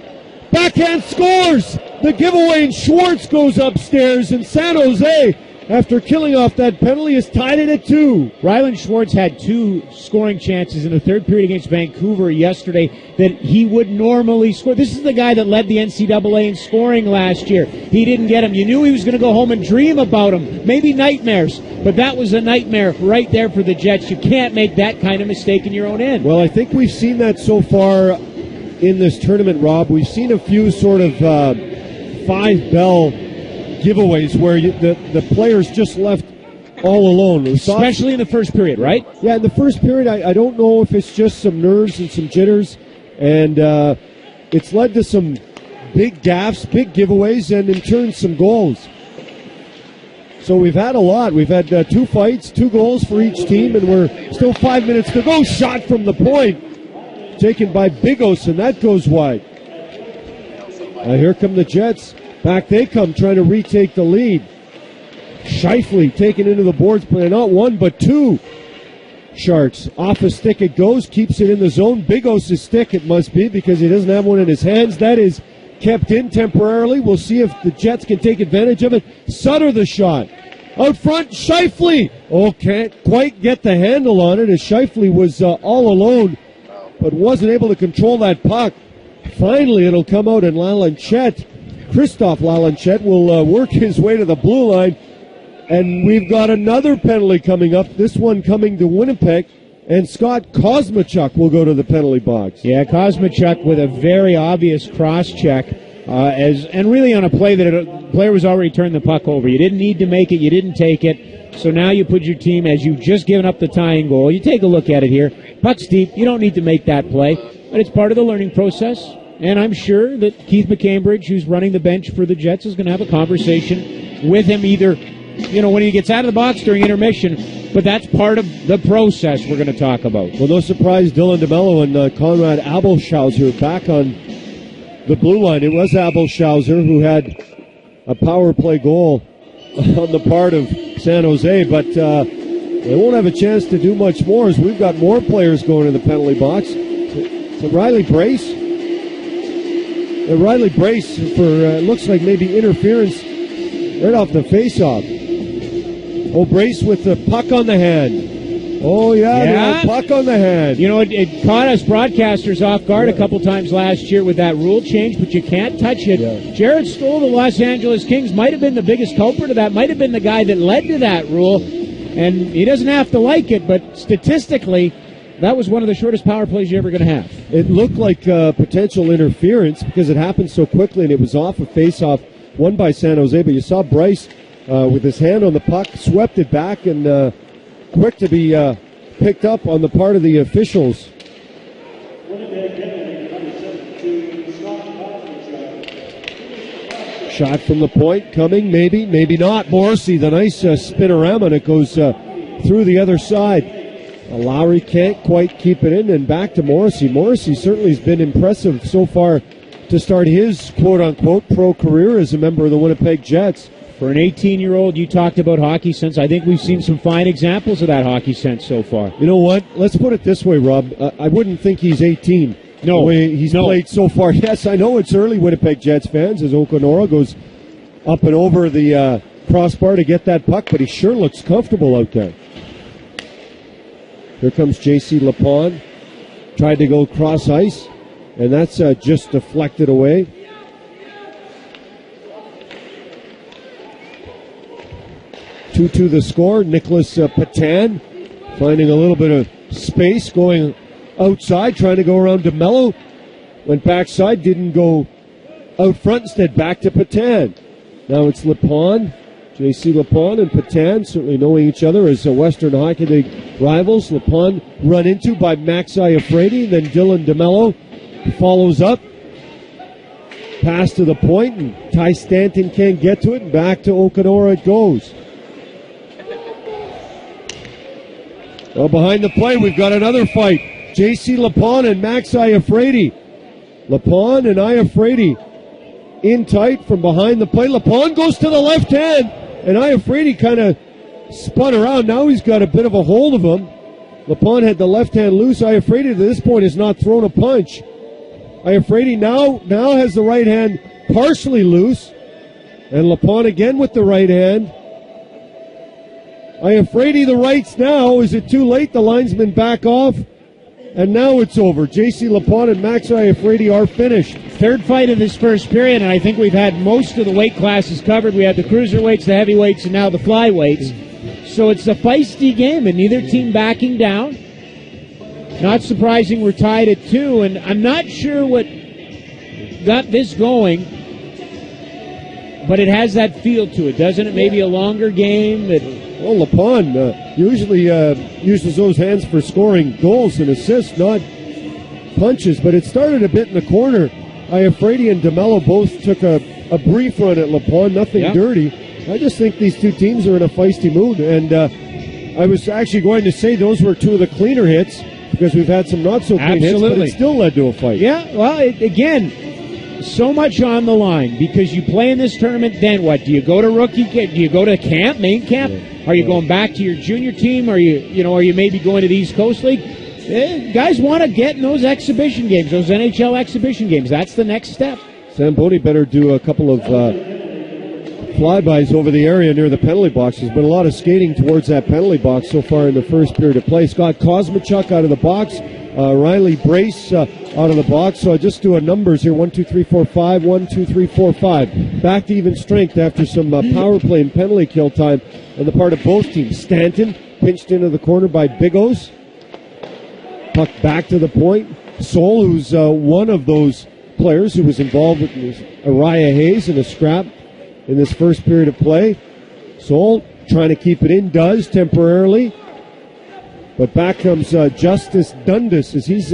Backhand scores! The giveaway, and Schwartz goes upstairs, and San Jose, after killing off that penalty, is tied it at 2. Ryland Schwartz had 2 scoring chances in the third period against Vancouver yesterday that he would normally score. This is the guy that led the NCAA in scoring last year. He didn't get him. You knew he was going to go home and dream about him. Maybe nightmares, but that was a nightmare right there for the Jets. You can't make that kind of mistake in your own end. Well, I think we've seen that so far in this tournament, Rob. We've seen a few sort of 5-bell giveaways where the players just left all alone. Especially in the first period, right? Yeah, in the first period, I don't know if it's just some nerves and some jitters, and it's led to some big gaffes, big giveaways, and in turn some goals. So we've had a lot. We've had 2 fights, 2 goals for each team, and we're still 5 minutes to go. Shot from the point. Taken by Bigos, and that goes wide. Here come the Jets. Back they come, trying to retake the lead. Shifley taken into the boards, playing not 1 but 2. Sharks. Off a stick it goes, keeps it in the zone. Bigos' stick it must be, because he doesn't have one in his hands. That is kept in temporarily. We'll see if the Jets can take advantage of it. Sutter the shot. Out front, Shifley. Oh, can't quite get the handle on it, as Shifley was all alone, but wasn't able to control that puck. Finally, it'll come out, and Christoph Lalanchette will work his way to the blue line. And we've got another penalty coming up, this one coming to Winnipeg, and Scott Kosmachuk will go to the penalty box. Yeah, Kosmachuk with a very obvious cross-check, and really on a play that a player was already turned the puck over. You didn't need to make it, you didn't take it, so now you put your team, as you've just given up the tying goal. You take a look at it here. Puck's deep, you don't need to make that play, but it's part of the learning process, and I'm sure that Keith McCambridge, who's running the bench for the Jets, is going to have a conversation with him either when he gets out of the box during intermission, but that's part of the process we're going to talk about. Well, no surprise, Dylan DeMello and Conrad Abelschauser back on the blue line. It was Abelschauser who had a power play goal on the part of San Jose, but they won't have a chance to do much more, as we've got more players going to the penalty box. So Riley Brace. Riley Brace for, looks like maybe interference right off the face-off. Oh, Brace with the puck on the hand. Oh, yeah. Puck on the hand. It caught us broadcasters off guard a couple times last year with that rule change, but you can't touch it. Yeah. Jared Stoll, the Los Angeles Kings, might have been the biggest culprit of that, might have been the guy that led to that rule, and he doesn't have to like it, but statistically, that was one of the shortest power plays you're ever going to have. It looked like potential interference because it happened so quickly, and it was off a face-off, won by San Jose, but you saw Bryce with his hand on the puck, swept it back, and quick to be picked up on the part of the officials. Shot from the point coming, maybe not. Morrissey, the nice spinorama, and it goes through the other side. Lowry can't quite keep it in, and back to Morrissey. Morrissey certainly has been impressive so far to start his quote-unquote pro career as a member of the Winnipeg Jets. For an 18-year-old, you talked about hockey sense. I think we've seen some fine examples of that hockey sense so far. You know what? Let's put it this way, Rob. I wouldn't think he's 18. No. The way he's played so far. Yes, I know it's early, Winnipeg Jets fans, as Okonora goes up and over the crossbar to get that puck, but he sure looks comfortable out there. Here comes J.C. Lepon. Tried to go cross ice, and that's just deflected away. Two the score. Nicholas Patan finding a little bit of space, going outside, trying to go around DeMello. Went backside, didn't go out front, instead back to Patan. Now it's Lepon. J.C. Lepon and Patan certainly knowing each other as Western Hockey League rivals. Lepon run into by Max Iafrate, then Dylan DeMello follows up. Pass to the point, and Ty Stanton can't get to it, and back to Okonora it goes. Well, behind the play, we've got another fight. J.C. Lepon and Max Iafrate. Lepon and Iafrate in tight from behind the play. Lepon goes to the left hand, and Iafrate kind of spun around. Now he's got a bit of a hold of him. Lepon had the left hand loose. Iafrate at this point has not thrown a punch. Iafrate now has the right hand partially loose, and Lepon again with the right hand. Iafrate the rights now. Is it too late? The linesman back off. And now it's over. J.C. Lepon and Max Iafrate are finished. Third fight of this first period, and I think we've had most of the weight classes covered. We had the cruiserweights, the heavyweights, and now the flyweights. So it's a feisty game, and neither team backing down. Not surprising we're tied at 2, and I'm not sure what got this going, but it has that feel to it, doesn't it? Maybe a longer game that... Well, Lepon usually uses those hands for scoring goals and assists, not punches, but it started a bit in the corner. Iafrate and DeMello both took a brief run at Lepon, nothing dirty. I just think these two teams are in a feisty mood, and I was actually going to say those were two of the cleaner hits because we've had some not so clean hits, but it still led to a fight. Yeah, well, again, so much on the line because you play in this tournament. Then what? Do you go to rookie? Do you go to camp, main camp? Yeah. Are you going back to your junior team? Are you maybe going to the East Coast League? Guys want to get in those exhibition games, those NHL exhibition games. That's the next step. Zamboni better do a couple of flybys over the area near the penalty box. There's been a lot of skating towards that penalty box so far in the first period of play. Scott Kosmachuk out of the box. Riley Brace out of the box. So I just do a numbers here. 1, 2, 3, 4, 5. 1, 2, 3, 4, 5. Back to even strength after some power play and penalty kill time on the part of both teams. Stanton pinched into the corner by Bigos. Puck back to the point. Sol, who's one of those players who was involved with Araya Hayes in a scrap in this first period of play. Sol trying to keep it in, does temporarily. But back comes Justice Dundas as he's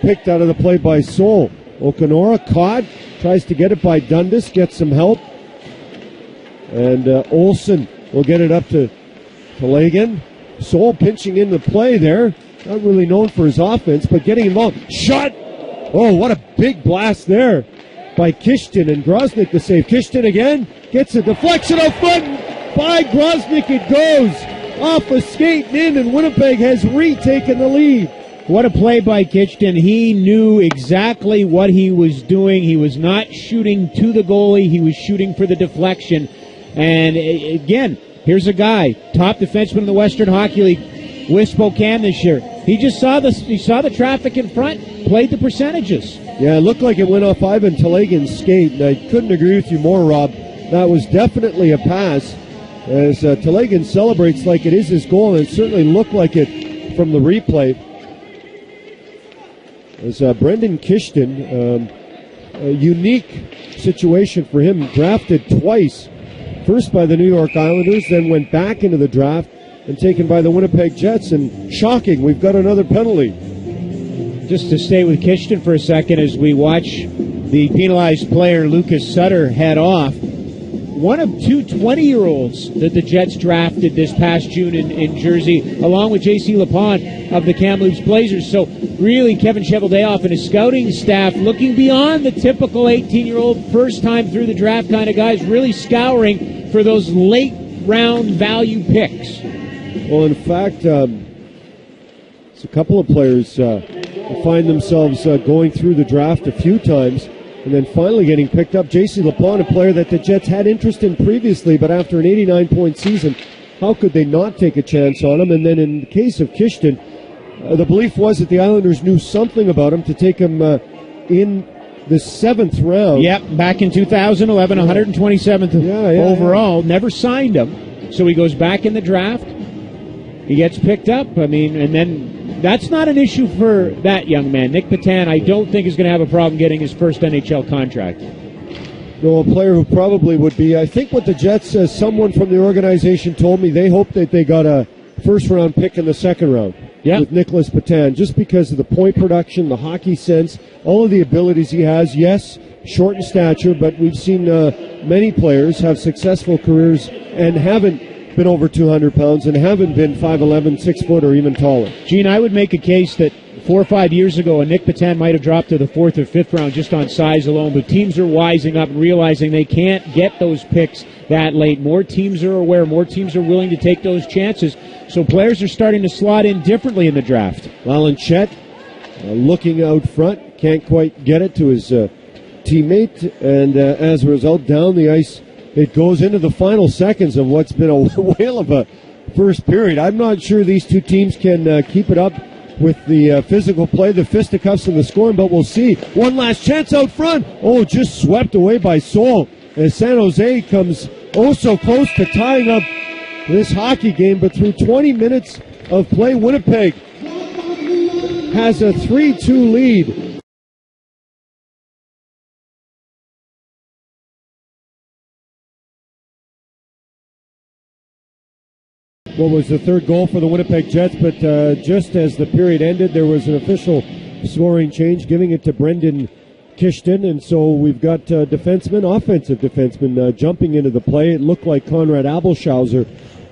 picked out of the play by Sol. Okanora caught, tries to get it by Dundas, gets some help. And Olsen will get it up to Lagan. Sol pinching in the play there. Not really known for his offense, but getting involved. Shot! Oh, what a big blast there by Kishton, and Groznik to save. Kishton again gets a deflection up front by Groznik. It goes off a skate in, and Winnipeg has retaken the lead. What a play by Kishton. He knew exactly what he was doing. He was not shooting to the goalie. He was shooting for the deflection. And again, here's a guy, top defenseman in the Western Hockey League with Spokane this year. He just saw the traffic in front, played the percentages. Yeah, it looked like it went off Ivan Telegin's skate, and I couldn't agree with you more, Rob. That was definitely a pass, as Telegin celebrates like it is his goal, and it certainly looked like it from the replay. As Brendan Kishton, a unique situation for him, drafted twice, first by the New York Islanders, then went back into the draft, and taken by the Winnipeg Jets, and shocking, we've got another penalty. Just to stay with Kishton for a second as we watch the penalized player Lucas Sutter head off. One of two 20-year-olds that the Jets drafted this past June in Jersey, along with J.C. Lapon of the Kamloops Blazers. So really Kevin Cheveldayoff and his scouting staff looking beyond the typical 18-year-old first time through the draft kind of guys, really scouring for those late round value picks. Well, in fact, it's a couple of players find themselves going through the draft a few times and then finally getting picked up. J.C. Lapon, a player that the Jets had interest in previously, but after an 89-point season, how could they not take a chance on him? And then in the case of Kishton, the belief was that the Islanders knew something about him to take him in the 7th round. Yep, back in 2011, 127th overall. Never signed him, so he goes back in the draft. He gets picked up. I mean, and then that's not an issue for that young man. Nick Patan, I don't think is going to have a problem getting his first NHL contract. No, a player who probably would be. I think what the Jets, someone from the organization told me, they hope that they got a first-round pick in the second round with Nicholas Patan, just because of the point production, the hockey sense, all of the abilities he has. Yes, short in stature, but we've seen many players have successful careers and haven't been over 200 pounds and haven't been 5'11", 6 foot, or even taller. Gene, I would make a case that 4 or 5 years ago, a Nick Patan might have dropped to the 4th or 5th round just on size alone, but teams are wising up and realizing they can't get those picks that late. More teams are aware. More teams are willing to take those chances. So players are starting to slot in differently in the draft. Alan Chet looking out front, can't quite get it to his teammate, and as a result, down the ice, it goes into the final seconds of what's been a whale of a first period. I'm not sure these two teams can keep it up with the physical play, the fisticuffs, and the scoring, but we'll see. One last chance out front. Oh, just swept away by Sol as San Jose comes oh so close to tying up this hockey game, but through 20 minutes of play, Winnipeg has a 3-2 lead. What was the third goal for the Winnipeg Jets, but just as the period ended, there was an official scoring change, giving it to Brendan Kishton, and so we've got offensive defensemen jumping into the play. It looked like Konrad Abelschauser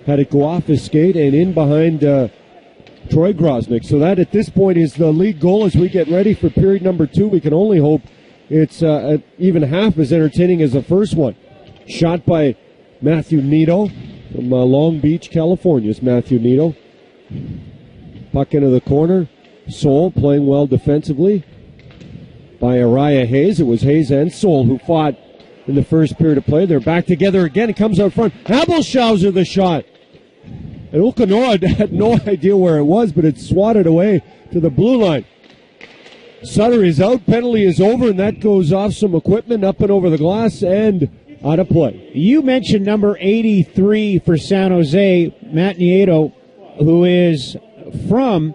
had it go off his skate and in behind Troy Grosnick. So that at this point is the lead goal as we get ready for period number 2. We can only hope it's even half as entertaining as the first one. Shot by Matthew Nito from Long Beach, California. It's Matthew Nito. Puck into the corner. Soul playing well defensively by Araya Hayes. It was Hayes and Soul who fought in the first period of play. They're back together again. It comes out front. Abelschauser the shot. And Okanoa had no idea where it was, but it swatted away to the blue line. Sutter is out. Penalty is over, and that goes off some equipment up and over the glass and out of play. You mentioned number 83 for San Jose, Matt Nieto, who is from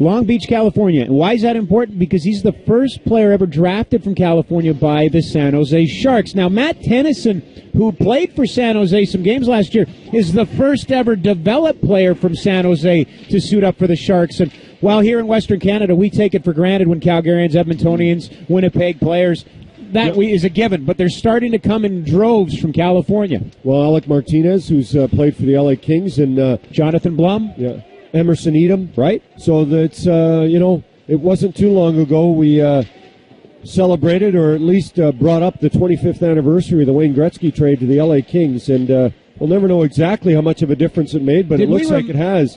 Long Beach, California. And why is that important? Because he's the first player ever drafted from California by the San Jose Sharks. Now, Matt Tennyson, who played for San Jose some games last year, is the first ever developed player from San Jose to suit up for the Sharks. And while here in Western Canada, we take it for granted when Calgarians, Edmontonians, Winnipeg players, that is a given. But they're starting to come in droves from California. Well, Alec Martinez, who's played for the LA Kings, and Jonathan Blum. Yeah. Emerson Edom, right? So that's, it wasn't too long ago we celebrated or at least brought up the 25th anniversary of the Wayne Gretzky trade to the LA Kings, and we'll never know exactly how much of a difference it made, but it looks like it has.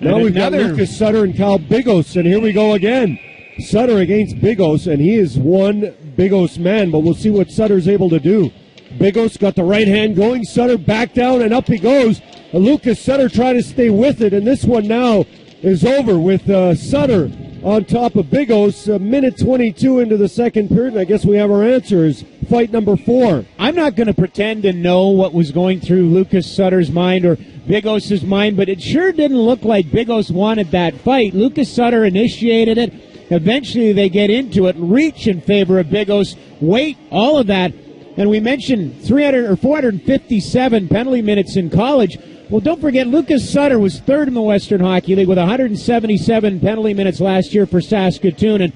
Now we've got Lucas Sutter and Kyle Bigos, and here we go again. Sutter against Bigos, and he is one Bigos man, but we'll see what Sutter's able to do. Bigos got the right hand going. Sutter back down, and up he goes. Lucas Sutter trying to stay with it, and this one now is over with Sutter on top of Bigos. Minute 22 into the second period, and I guess we have our answers. Fight number 4. I'm not going to pretend to know what was going through Lucas Sutter's mind or Bigos' mind, but it sure didn't look like Bigos wanted that fight. Lucas Sutter initiated it. Eventually they get into it, reach in favor of Bigos, wait, all of that. And we mentioned 457 penalty minutes in college. Well, don't forget, Lucas Sutter was third in the Western Hockey League with 177 penalty minutes last year for Saskatoon. And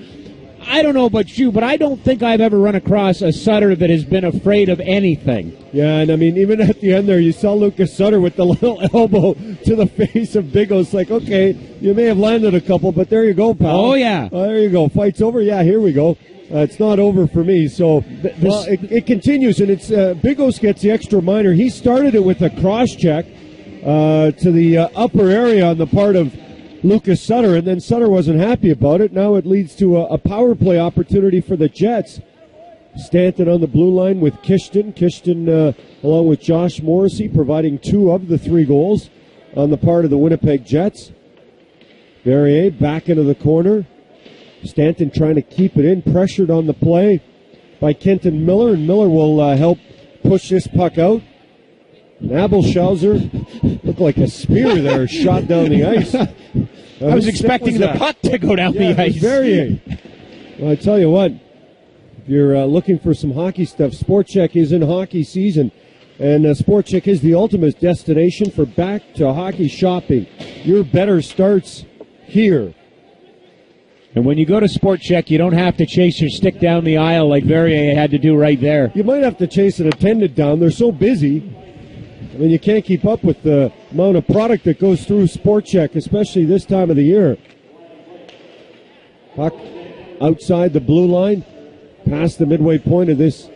I don't know about you, but I don't think I've ever run across a Sutter that has been afraid of anything. Yeah, and I mean, even at the end there, you saw Lucas Sutter with the little elbow to the face of Bigos. Like, okay, you may have landed a couple, but there you go, pal. Oh, yeah. There you go. Fight's over. Yeah, here we go. It's not over for me. So it continues, and it's Bigos gets the extra minor. He started it with a cross-check to the upper area on the part of Lucas Sutter, and then Sutter wasn't happy about it. Now it leads to a power play opportunity for the Jets. Stanton on the blue line with Kishton. Kishton, along with Josh Morrissey, providing 2 of the 3 goals on the part of the Winnipeg Jets. Verrier back into the corner. Stanton trying to keep it in, pressured on the play by Kenton Miller, and Miller will help push this puck out. And Abelschauser looked like a spear there, shot down the ice. I was expecting the puck to go down the ice. Verrier. Well, I tell you what, if you're looking for some hockey stuff, Sport Check is in hockey season, and Sport Check is the ultimate destination for back-to-hockey shopping. Your better starts here. And when you go to Sport Check, you don't have to chase your stick down the aisle like Verrier had to do right there. You might have to chase an attendant down. They're so busy. I mean, you can't keep up with the amount of product that goes through Sport Check, especially this time of the year. Puck outside the blue line, past the midway point of this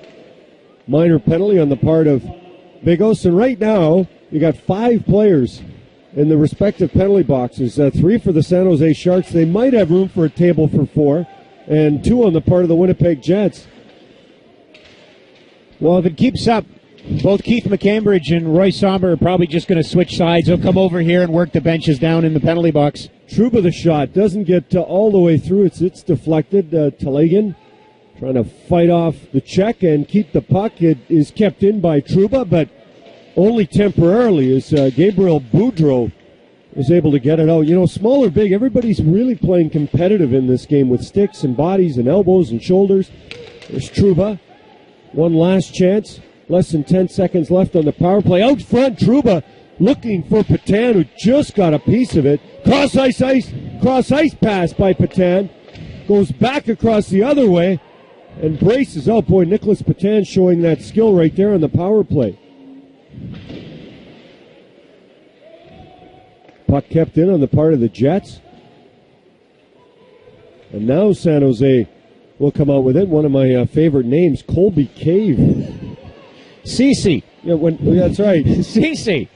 minor penalty on the part of Bigos. And right now, you got 5 players in the respective penalty boxes. 3 for the San Jose Sharks. They might have room for a table for 4, and 2 on the part of the Winnipeg Jets. Well, if it keeps up, both Keith McCambridge and Roy Somber are probably just going to switch sides. They'll come over here and work the benches down in the penalty box. Trouba the shot doesn't get all the way through. It's deflected. Telegan trying to fight off the check and keep the puck. It is kept in by Trouba, but only temporarily as Gabriel Boudreau is able to get it out. You know, small or big, everybody's really playing competitive in this game with sticks and bodies and elbows and shoulders. There's Trouba. One last chance. Less than 10 seconds left on the power play. Out front, Trouba looking for Patan, who just got a piece of it. Cross ice pass by Patan. Goes back across the other way. And braces. Oh, boy, Nicholas Patan showing that skill right there on the power play. Puck kept in on the part of the Jets. And now San Jose will come out with it. One of my favorite names, Colby Cave. Cece. Yeah, that's right. Cece.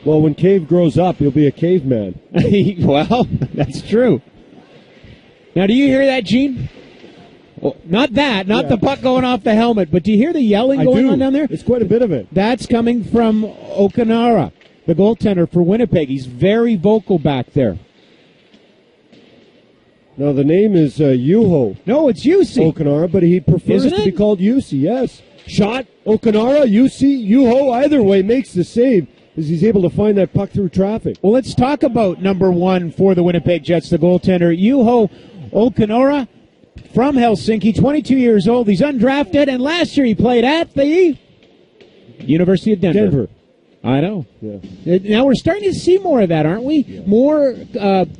Well, when Cave grows up, he'll be a caveman. Well, that's true. Now, do you hear that, Gene? Well, not the puck going off the helmet, but do you hear the yelling going on down there? It's quite a bit of it. That's coming from Okanara, the goaltender for Winnipeg. He's very vocal back there. Now, the name is Juho. No, it's Jussi. Okanara, but he prefers to be called Jussi, yes. Shot, Okanara, Jussi, Juho, either way makes the save as he's able to find that puck through traffic. Well, let's talk about number one for the Winnipeg Jets, the goaltender, Juho Okanara from Helsinki, 22 years old. He's undrafted, and last year he played at the University of Denver. I know. Yeah. Now we're starting to see more of that, aren't we? Yeah. More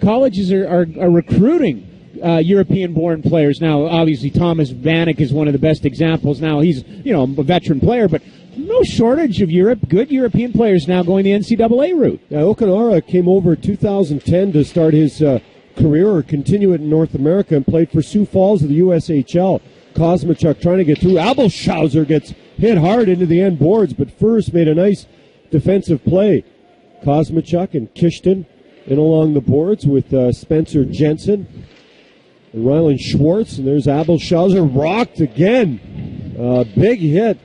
colleges are recruiting European-born players now. Obviously, Thomas Vanek is one of the best examples. Now he's a veteran player, but no shortage of good European players now going the NCAA route. Okanara came over 2010 to start his career or continue it in North America and played for Sioux Falls of the USHL. Kosmachuk trying to get through. Abelschauser gets hit hard into the end boards, but first made a nice defensive play. Kosmachuk and Kishton in along the boards with Spencer Jensen and Rylan Schwartz. And there's Abelschauser rocked again. Big hit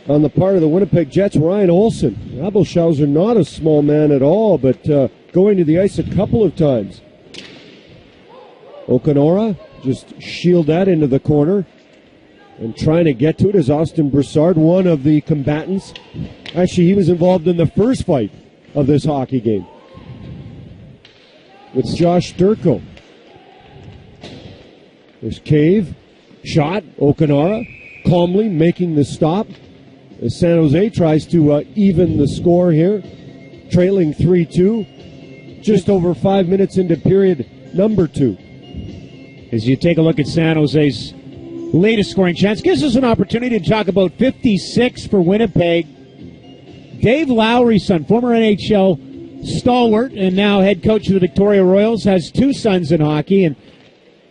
on the part of the Winnipeg Jets, Ryan Olsen. Abelschauser not a small man at all, but going to the ice a couple of times. Okanora just shield that into the corner and trying to get to it is Austin Broussard, one of the combatants. Actually, he was involved in the first fight of this hockey game. It's Josh Sturko. There's Cave. Shot. Okanara calmly making the stop as San Jose tries to even the score here. Trailing 3-2. Just over 5 minutes into period number 2. As you take a look at San Jose's latest scoring chance, gives us an opportunity to talk about 56 for Winnipeg. Dave Lowry's son, former NHL stalwart and now head coach of the Victoria Royals, has 2 sons in hockey, and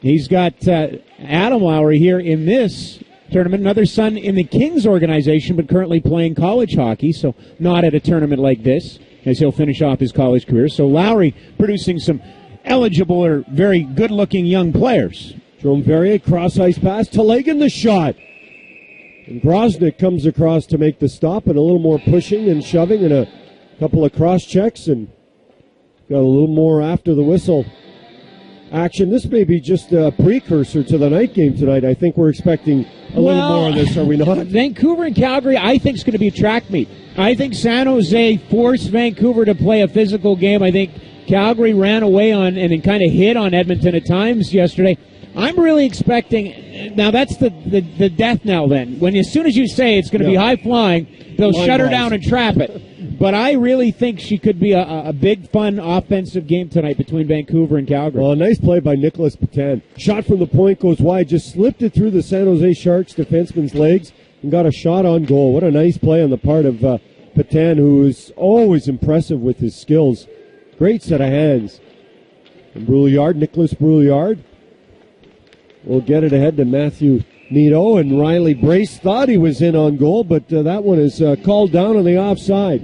he's got Adam Lowry here in this tournament, another son in the Kings organization, but currently playing college hockey, so not at a tournament like this, as he'll finish off his college career. So Lowry producing some eligible or very good-looking young players. Jerome Verrier, cross-ice pass, Telegan the shot. And Grosnick comes across to make the stop, and a little more pushing and shoving and a couple of cross-checks, and got a little more after the whistle action. This may be just a precursor to the night game tonight. I think we're expecting a little more of this, are we not? Vancouver and Calgary, I think, is going to be a track meet. I think San Jose forced Vancouver to play a physical game. I think Calgary ran away on and kind of hit on Edmonton at times yesterday. I'm really expecting, now that's the death knell then. When as soon as you say it's going to be high flying, they'll shut her down and trap it. But I really think she could be a big, fun offensive game tonight between Vancouver and Calgary. Well, a nice play by Nicholas Patan. Shot from the point goes wide, just slipped it through the San Jose Sharks defenseman's legs and got a shot on goal. What a nice play on the part of Patan, who is always impressive with his skills. Great set of hands. And Brouillard, Nicholas Brouillard, will get it ahead to Matthew Nito, and Riley Brace thought he was in on goal, but that one is called down on the offside.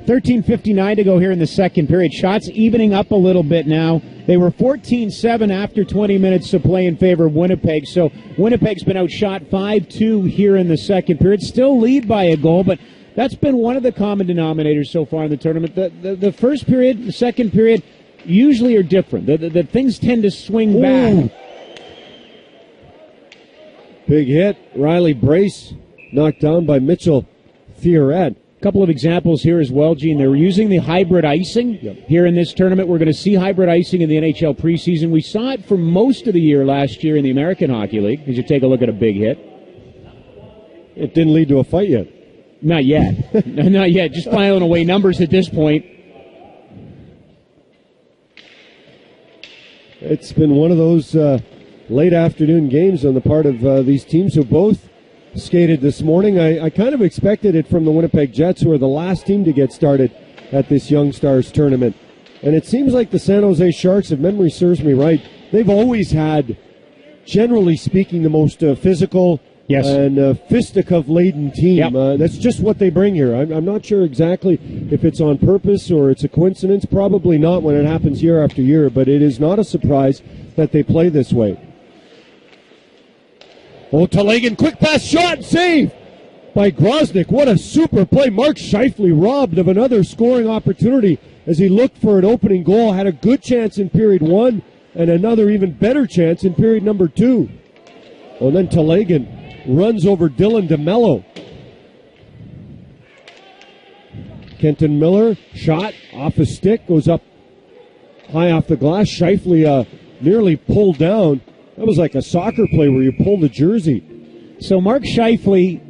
13:59 to go here in the second period. Shots evening up a little bit now. They were 14-7 after 20 minutes of play in favor of Winnipeg, so Winnipeg's been outshot 5-2 here in the second period. Still lead by a goal, but that's been one of the common denominators so far in the tournament. The first period, the second period, usually are different. The things tend to swing back. Big hit. Riley Brace knocked down by Mitchell Thieret. A couple of examples here as well, Gene. They're using the hybrid icing here in this tournament. We're going to see hybrid icing in the NHL preseason. We saw it for most of the year last year in the American Hockey League, as you take a look at a big hit. It didn't lead to a fight yet. Not yet. Not yet. Just filing away numbers at this point. It's been one of those late afternoon games on the part of these teams who both skated this morning. I kind of expected it from the Winnipeg Jets, who are the last team to get started at this Young Stars tournament. And it seems like the San Jose Sharks, if memory serves me right, they've always had, generally speaking, the most physical and fisticuff-laden team. Yep. That's just what they bring here. I'm not sure exactly if it's on purpose or it's a coincidence. Probably not when it happens year after year, but it is not a surprise that they play this way. Oh, Talagan, quick pass, shot, save by Groznik. What a super play. Mark Scheifele robbed of another scoring opportunity as he looked for an opening goal. Had a good chance in period 1 and another even better chance in period number 2. And then Talagan runs over Dylan DeMello. Kenton Miller, shot off a stick, goes up high off the glass. Scheifele nearly pulled down. That was like a soccer play where you pull the jersey. So Mark Scheifele,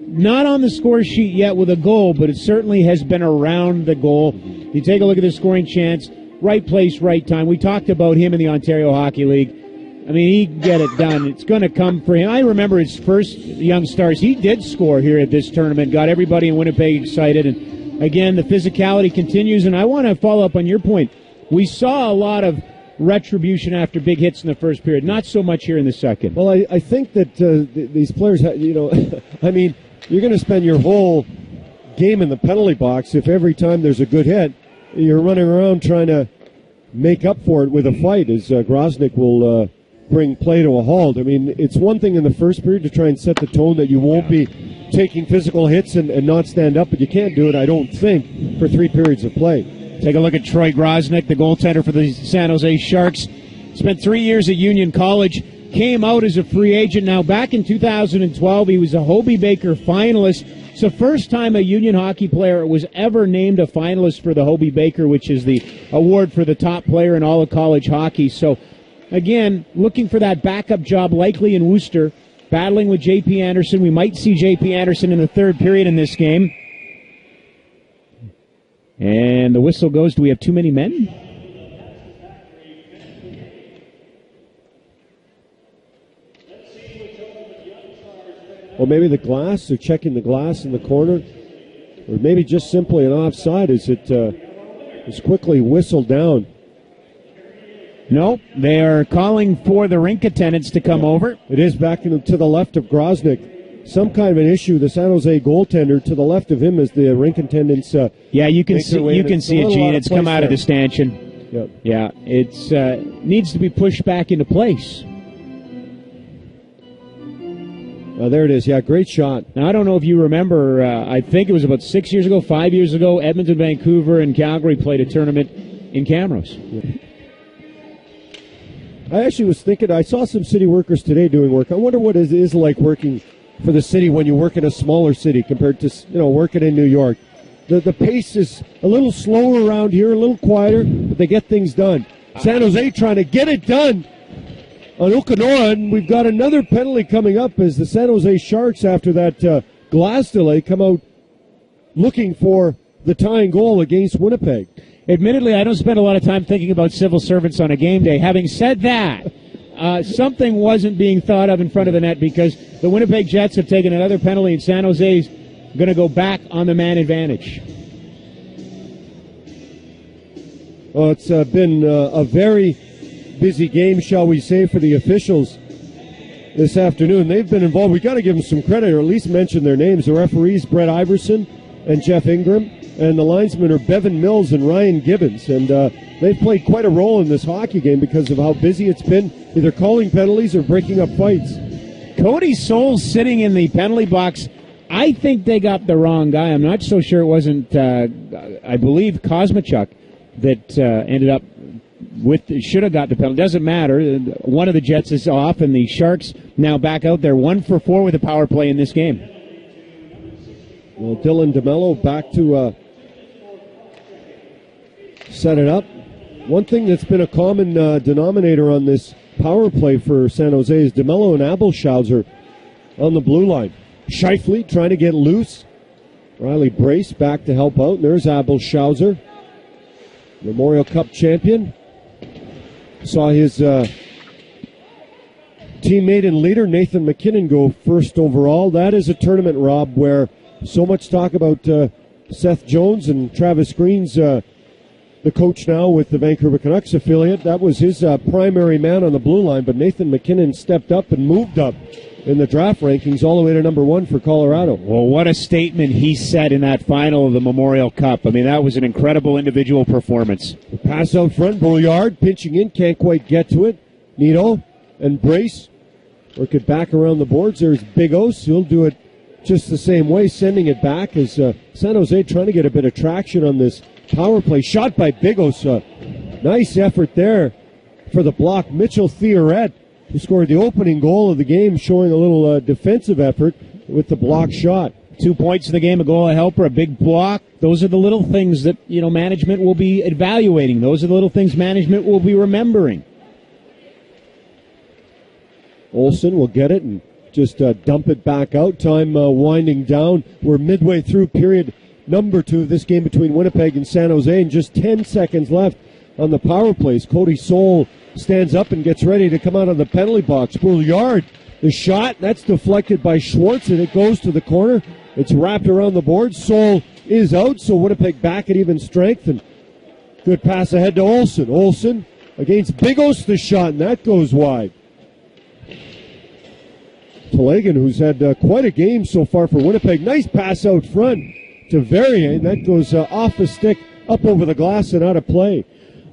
not on the score sheet yet with a goal, but it certainly has been around the goal. You take a look at the scoring chance, right place, right time. We talked about him in the Ontario Hockey League. I mean, he can get it done. It's going to come for him. I remember his first Young Stars. He did score here at this tournament, got everybody in Winnipeg excited. And, again, the physicality continues. And I want to follow up on your point. We saw a lot of retribution after big hits in the first period, not so much here in the second. Well, I think that these players, I mean, you're going to spend your whole game in the penalty box if every time there's a good hit, you're running around trying to make up for it with a fight, as Groznik will bring play to a halt. I mean, it's one thing in the first period to try and set the tone that you won't be taking physical hits and not stand up, but you can't do it, I don't think, for 3 periods of play. Take a look at Troy Groznik, the goaltender for the San Jose Sharks. Spent 3 years at Union College, came out as a free agent. Now, back in 2012, he was a Hobey Baker finalist. It's the first time a Union hockey player was ever named a finalist for the Hobey Baker, which is the award for the top player in all of college hockey. So, again, looking for that backup job, likely in Worcester, battling with J.P. Anderson. We might see J.P. Anderson in the third period in this game. And the whistle goes. Do we have too many men? Or maybe the glass. They're checking the glass in the corner. Or maybe just simply an offside as it is quickly whistled down. No, they are calling for the rink attendants to come over. It is back to the left of Groznik. Some kind of an issue. The San Jose goaltender to the left of him is the rink attendants. You can see it, Gene. It's come out of the stanchion. Yep. Yeah, it's needs to be pushed back into place. There it is. Yeah, great shot. Now, I don't know if you remember, I think it was about 6 years ago, 5 years ago, Edmonton, Vancouver, and Calgary played a tournament in Camrose. Yep. I actually was thinking, I saw some city workers today doing work. I wonder what it is like working for the city when you work in a smaller city compared to, working in New York. The pace is a little slower around here, a little quieter, but they get things done. San Jose trying to get it done on Okanoa, and we've got another penalty coming up as the San Jose Sharks, after that glass delay, come out looking for the tying goal against Winnipeg. Admittedly, I don't spend a lot of time thinking about civil servants on a game day. Having said that, something wasn't being thought of in front of the net, because the Winnipeg Jets have taken another penalty, and San Jose's going to go back on the man advantage. Well, it's been a very busy game, shall we say, for the officials this afternoon. They've been involved. We've got to give them some credit, or at least mention their names. The referees, Brett Iverson and Jeff Ingram, and the linesmen are Bevan Mills and Ryan Gibbons. And they've played quite a role in this hockey game because of how busy it's been, either calling penalties or breaking up fights. Cody Souls sitting in the penalty box. I think they got the wrong guy. I'm not so sure it wasn't, I believe, Kosmachuk that ended up should have got the penalty. Doesn't matter. One of the Jets is off, and the Sharks now back out there 1 for 4 with a power play in this game. Well, Dylan DeMello back to set it up. One thing that's been a common denominator on this power play for San Jose is DeMello and Abelschauser on the blue line. Scheifele trying to get loose. Riley Brace back to help out. And there's Abelschauser, Memorial Cup champion. Saw his teammate and leader Nathan McKinnon go first overall. That is a tournament, Rob, where so much talk about Seth Jones and Travis Green's the coach now with the Vancouver Canucks affiliate. That was his primary man on the blue line, but Nathan McKinnon stepped up and moved up in the draft rankings all the way to number 1 for Colorado. Well, what a statement he set in that final of the Memorial Cup. I mean, that was an incredible individual performance. The pass out front, Brouillard pinching in, can't quite get to it. Nito and Brace work it back around the boards. There's Big Os. He'll do it just the same way, sending it back as San Jose trying to get a bit of traction on this power play. Shot by Big Os. Nice effort there for the block. Mitchell Theoret, who scored the opening goal of the game, showing a little defensive effort with the block shot. 2 points in the game, a goal, a helper, a big block. Those are the little things that, management will be evaluating. Those are the little things management will be remembering. Olsen will get it and just dump it back out. Time winding down. We're midway through period number 2 of this game between Winnipeg and San Jose, and just 10 seconds left on the power plays. Cody Soul stands up and gets ready to come out of the penalty box. Brouillard, the shot, that's deflected by Schwartz, and it goes to the corner. It's wrapped around the board. Soul is out, so Winnipeg back at even strength, and good pass ahead to Olsen. Olsen against Bigos, the shot, and that goes wide. Telegan, who's had quite a game so far for Winnipeg. Nice pass out front to Verrier, and that goes off the stick, up over the glass, and out of play.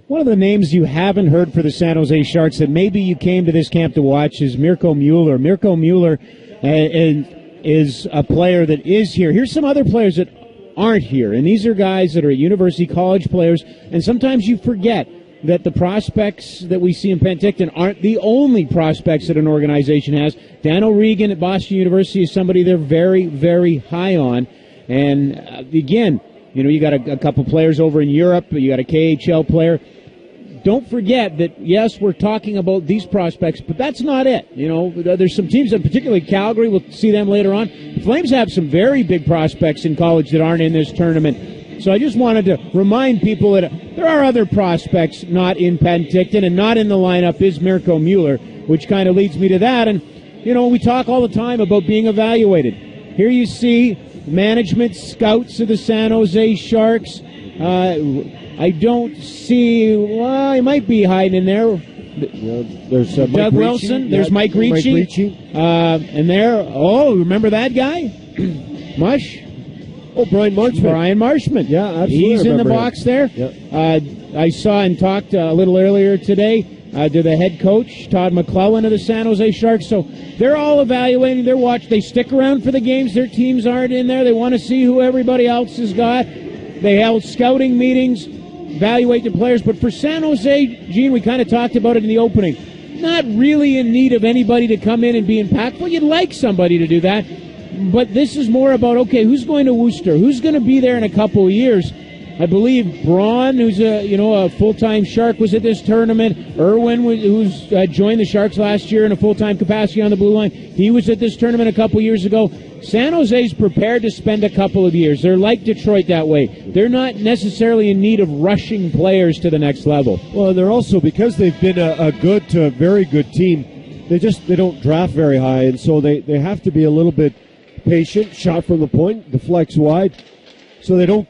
One of the names you haven't heard for the San Jose Sharks that maybe you came to this camp to watch is Mirko Mueller. Mirko Mueller is a player that is here. Here's some other players that aren't here, and these are guys that are university college players, and sometimes you forget that the prospects that we see in Penticton aren't the only prospects that an organization has. Dan O'Regan at Boston University is somebody they're very, very high on, and again, you got a couple players over in Europe, you got a KHL player. Don't forget that, yes, we're talking about these prospects, but that's not it. There's some teams, and particularly Calgary, we'll see them later on. The Flames have some very big prospects in college that aren't in this tournament. So I just wanted to remind people that there are other prospects not in Penticton, and not in the lineup is Mirko Mueller, which kind of leads me to that. And, we talk all the time about being evaluated. Here you see management scouts of the San Jose Sharks. I don't see. Well, he might be hiding in there. There's Doug Wilson. There's Mike Ricci. And there. Oh, remember that guy? Mush. Oh, Brian Marshman. Yeah, absolutely. He's in the box there. Yep. I saw and talked a little earlier today to the head coach, Todd McClellan of the San Jose Sharks. So they're all evaluating. They're watching. They stick around for the games. Their teams aren't in there. They want to see who everybody else has got. They held scouting meetings, evaluate the players. But for San Jose, Gene, we kind of talked about it in the opening. Not really in need of anybody to come in and be impactful. You'd like somebody to do that. But this is more about, okay, who's going to Worcester? Who's going to be there in a couple of years? I believe Braun, who's a full-time Shark, was at this tournament. Irwin, who's joined the Sharks last year in a full-time capacity on the blue line, he was at this tournament a couple of years ago. San Jose's prepared to spend a couple of years. They're like Detroit that way. They're not necessarily in need of rushing players to the next level. Well, and they're also, because they've been a good to a very good team, they don't draft very high, and so they have to be a little bit patient. Shot from the point, deflects wide, so they don't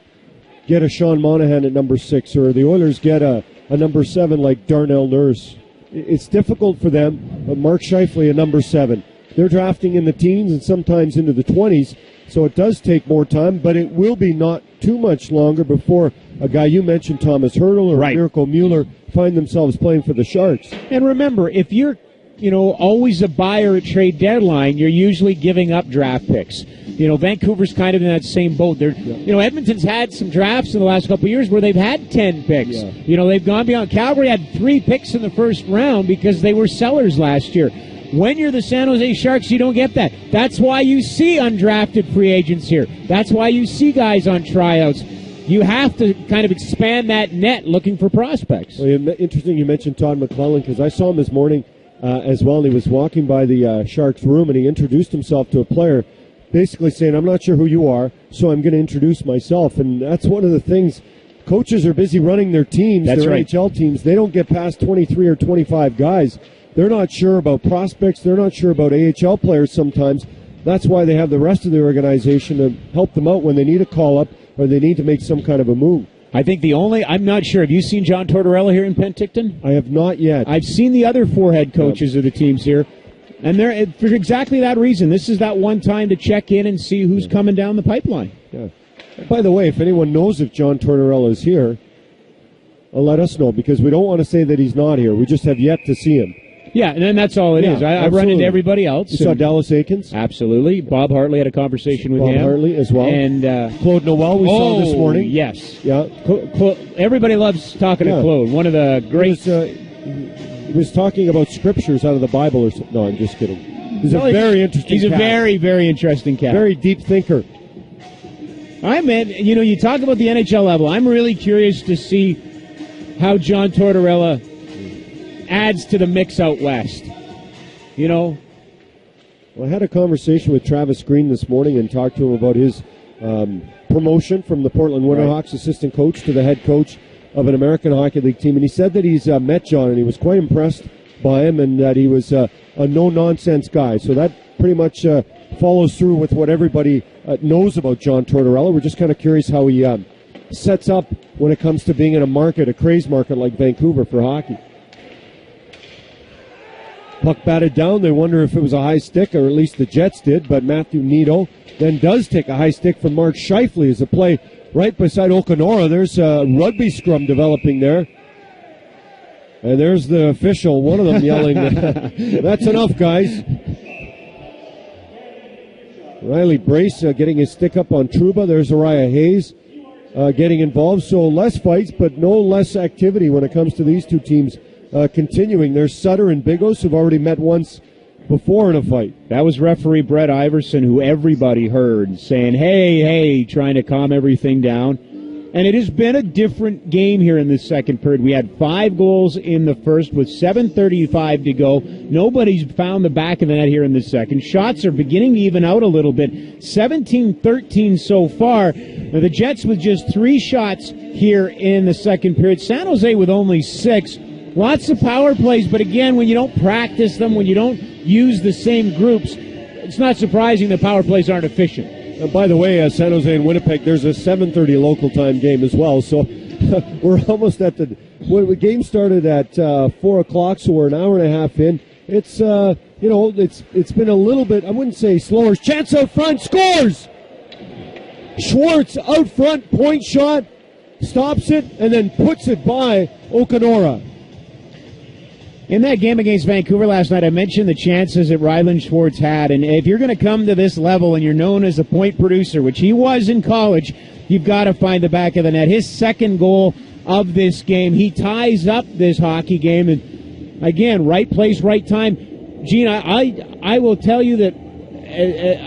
get a Sean Monahan at number 6, or the Oilers get a number 7 like Darnell Nurse. It's difficult for them, but Mark Scheifele at number 7. They're drafting in the teens and sometimes into the 20s, so it does take more time, but it will be not too much longer before a guy you mentioned, Thomas Hertel or Mirko Mueller, find themselves playing for the Sharks. And remember, if you're always a buyer at trade deadline, you're usually giving up draft picks. Vancouver's kind of in that same boat. Edmonton's had some drafts in the last couple of years where they've had 10 picks. Yeah. They've gone beyond. Calgary had 3 picks in the first round because they were sellers last year. When you're the San Jose Sharks, you don't get that. That's why you see undrafted free agents here. That's why you see guys on tryouts. You have to kind of expand that net looking for prospects. Well, interesting you mentioned Todd McClellan, because I saw him this morning as well, and he was walking by the Sharks room, and he introduced himself to a player, basically saying, I'm not sure who you are, so I'm going to introduce myself. And that's one of the things. Coaches are busy running their teams, That's their right. NHL teams. They don't get past 23 or 25 guys. they're not sure about prospects. They're not sure about AHL players sometimes. That's why they have the rest of the organization to help them out when they need a call-up or they need to make some kind of a move. I think I'm not sure. Have you seen John Tortorella here in Penticton? I have not yet. I've seen the other 4 head coaches of the teams here, and they're for exactly that reason. This is that one time to check in and see who's coming down the pipeline. Yeah. By the way, if anyone knows if John Tortorella is here, let us know, because we don't want to say that he's not here. We just have yet to see him. Yeah, and then that's all it is. I've run into everybody else. You saw Dallas Aikens? Absolutely. Bob Hartley had a conversation with him. Bob Hartley as well. And Claude Noel we saw this morning. Yes. Yeah. Everybody loves talking to Claude. One of the great... He was talking about scriptures out of the Bible or something. No, I'm just kidding. He's a very interesting cat. He's a very, very interesting cat. Very deep thinker. All right, man. You talk about the NHL level. I'm really curious to see how John Tortorella adds to the mix out west. Well, I had a conversation with Travis Green this morning and talked to him about his promotion from the Portland Winterhawks assistant coach to the head coach of an American Hockey League team. And he said that he's met John and he was quite impressed by him and that he was a no-nonsense guy. So that pretty much follows through with what everybody knows about John Tortorella. We're just kind of curious how he sets up when it comes to being in a craze market like Vancouver for hockey. Puck batted down. They wonder if it was a high stick, or at least the Jets did, but Matthew Nido then does take a high stick from Mark Scheifele as a play right beside Okanora. There's a rugby scrum developing there. And there's the official, one of them yelling, "That's enough, guys." Riley Brace getting his stick up on Trouba. There's Uriah Hayes getting involved. So less fights, but no less activity when it comes to these two teams continuing. There's Sutter and Bigos, who've already met once before in a fight. That was referee Brett Iverson, who everybody heard saying, hey, trying to calm everything down. And it has been a different game here in this second period. We had 5 goals in the first with 7:35 to go. Nobody's found the back of the net here in the second. Shots are beginning to even out a little bit. 17-13 so far. Now, the Jets with just 3 shots here in the second period. San Jose with only 6. Lots of power plays, but again, when you don't practice them, when you don't use the same groups, it's not surprising the power plays aren't efficient. By the way, San Jose and Winnipeg, there's a 7:30 local time game as well, so we're almost at the game started at 4 o'clock, so we're an hour and a half in. It's it's been a little bit, I wouldn't say slower. Chance out front, scores! Schwartz out front, point shot, stops it, and then puts it by Okanora. In that game against Vancouver last night, I mentioned the chances that Ryland Schwartz had, and if you're going to come to this level and you're known as a point producer, which he was in college, you've got to find the back of the net. His second goal of this game, he ties up this hockey game, and again, right place, right time. Gene, I will tell you that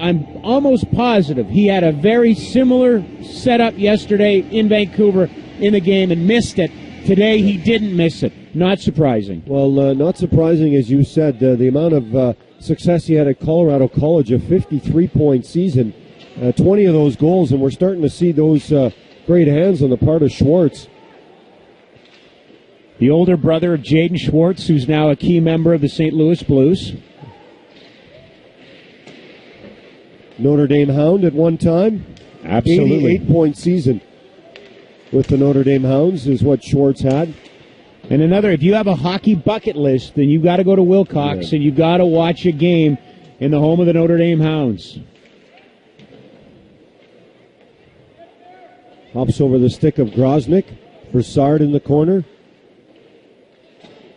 I'm almost positive he had a very similar setup yesterday in Vancouver in the game and missed it. Today he didn't miss it. Not surprising. Well, not surprising, as you said. The amount of success he had at Colorado College, a 53-point season, 20 of those goals, and we're starting to see those great hands on the part of Schwartz. The older brother of Jaden Schwartz, who's now a key member of the St. Louis Blues. Notre Dame Hound at one time. Absolutely. 88-point season with the Notre Dame Hounds is what Schwartz had. And another, if you have a hockey bucket list, then you've got to go to Wilcox and you've got to watch a game in the home of the Notre Dame Hounds. Hops over the stick of Groznik. Broussard in the corner.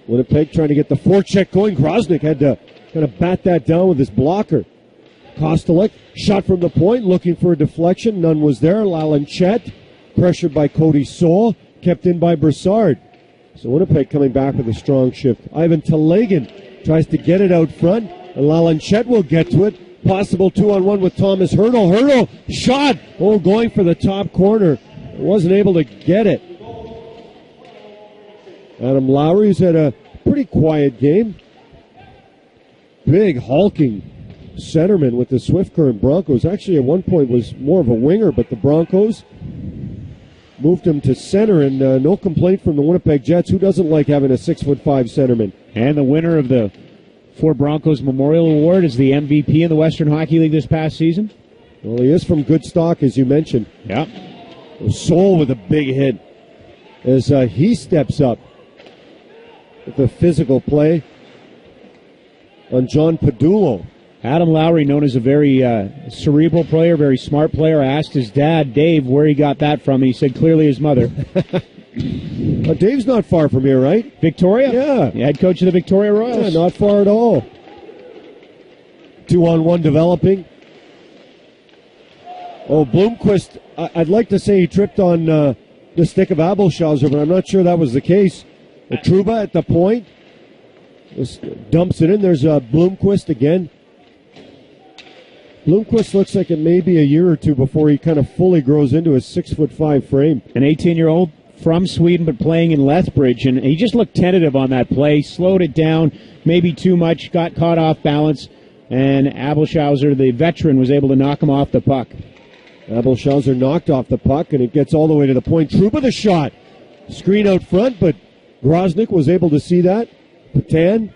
Winnipeg trying to get the forecheck going. Groznik had to kind of bat that down with his blocker. Kostelek, shot from the point, looking for a deflection. None was there. Lalanchette, pressured by Cody Soul, kept in by Broussard. So Winnipeg coming back with a strong shift. Ivan Telegan tries to get it out front, and Lalanchette will get to it. Possible 2-on-1 with Thomas Hurdle. Hurdle, shot! Oh, going for the top corner. Wasn't able to get it. Adam Lowry's had a pretty quiet game. Big, hulking centerman with the Swift Current Broncos. Actually, at one point was more of a winger, but the Broncos moved him to center, and no complaint from the Winnipeg Jets. Who doesn't like having a 6'5" centerman? And the winner of the for Broncos Memorial Award as the MVP in the Western Hockey League this past season. Well, he is from good stock, as you mentioned. Yeah. Soul with a big hit as he steps up with the physical play on John Padullo. Adam Lowry, known as a very cerebral player, very smart player. I asked his dad, Dave, where he got that from. He said clearly his mother. Dave's not far from here, right? Victoria? Yeah. Head coach of the Victoria Royals. Yeah, not far at all. 2-on-1 developing. Oh, Bloomquist, I'd like to say he tripped on the stick of Abelshauser, but I'm not sure that was the case. Trouba at the point. Just dumps it in. There's Bloomquist again. Bloomquist looks like it may be a year or two before he kind of fully grows into his 6'5" frame. An 18-year-old from Sweden but playing in Lethbridge, and he just looked tentative on that play, slowed it down, maybe too much, got caught off balance, and Abelshauser, the veteran, was able to knock him off the puck. Abelshauser knocked off the puck, and it gets all the way to the point. Trouba the shot. Screen out front, but Groznik was able to see that. Patan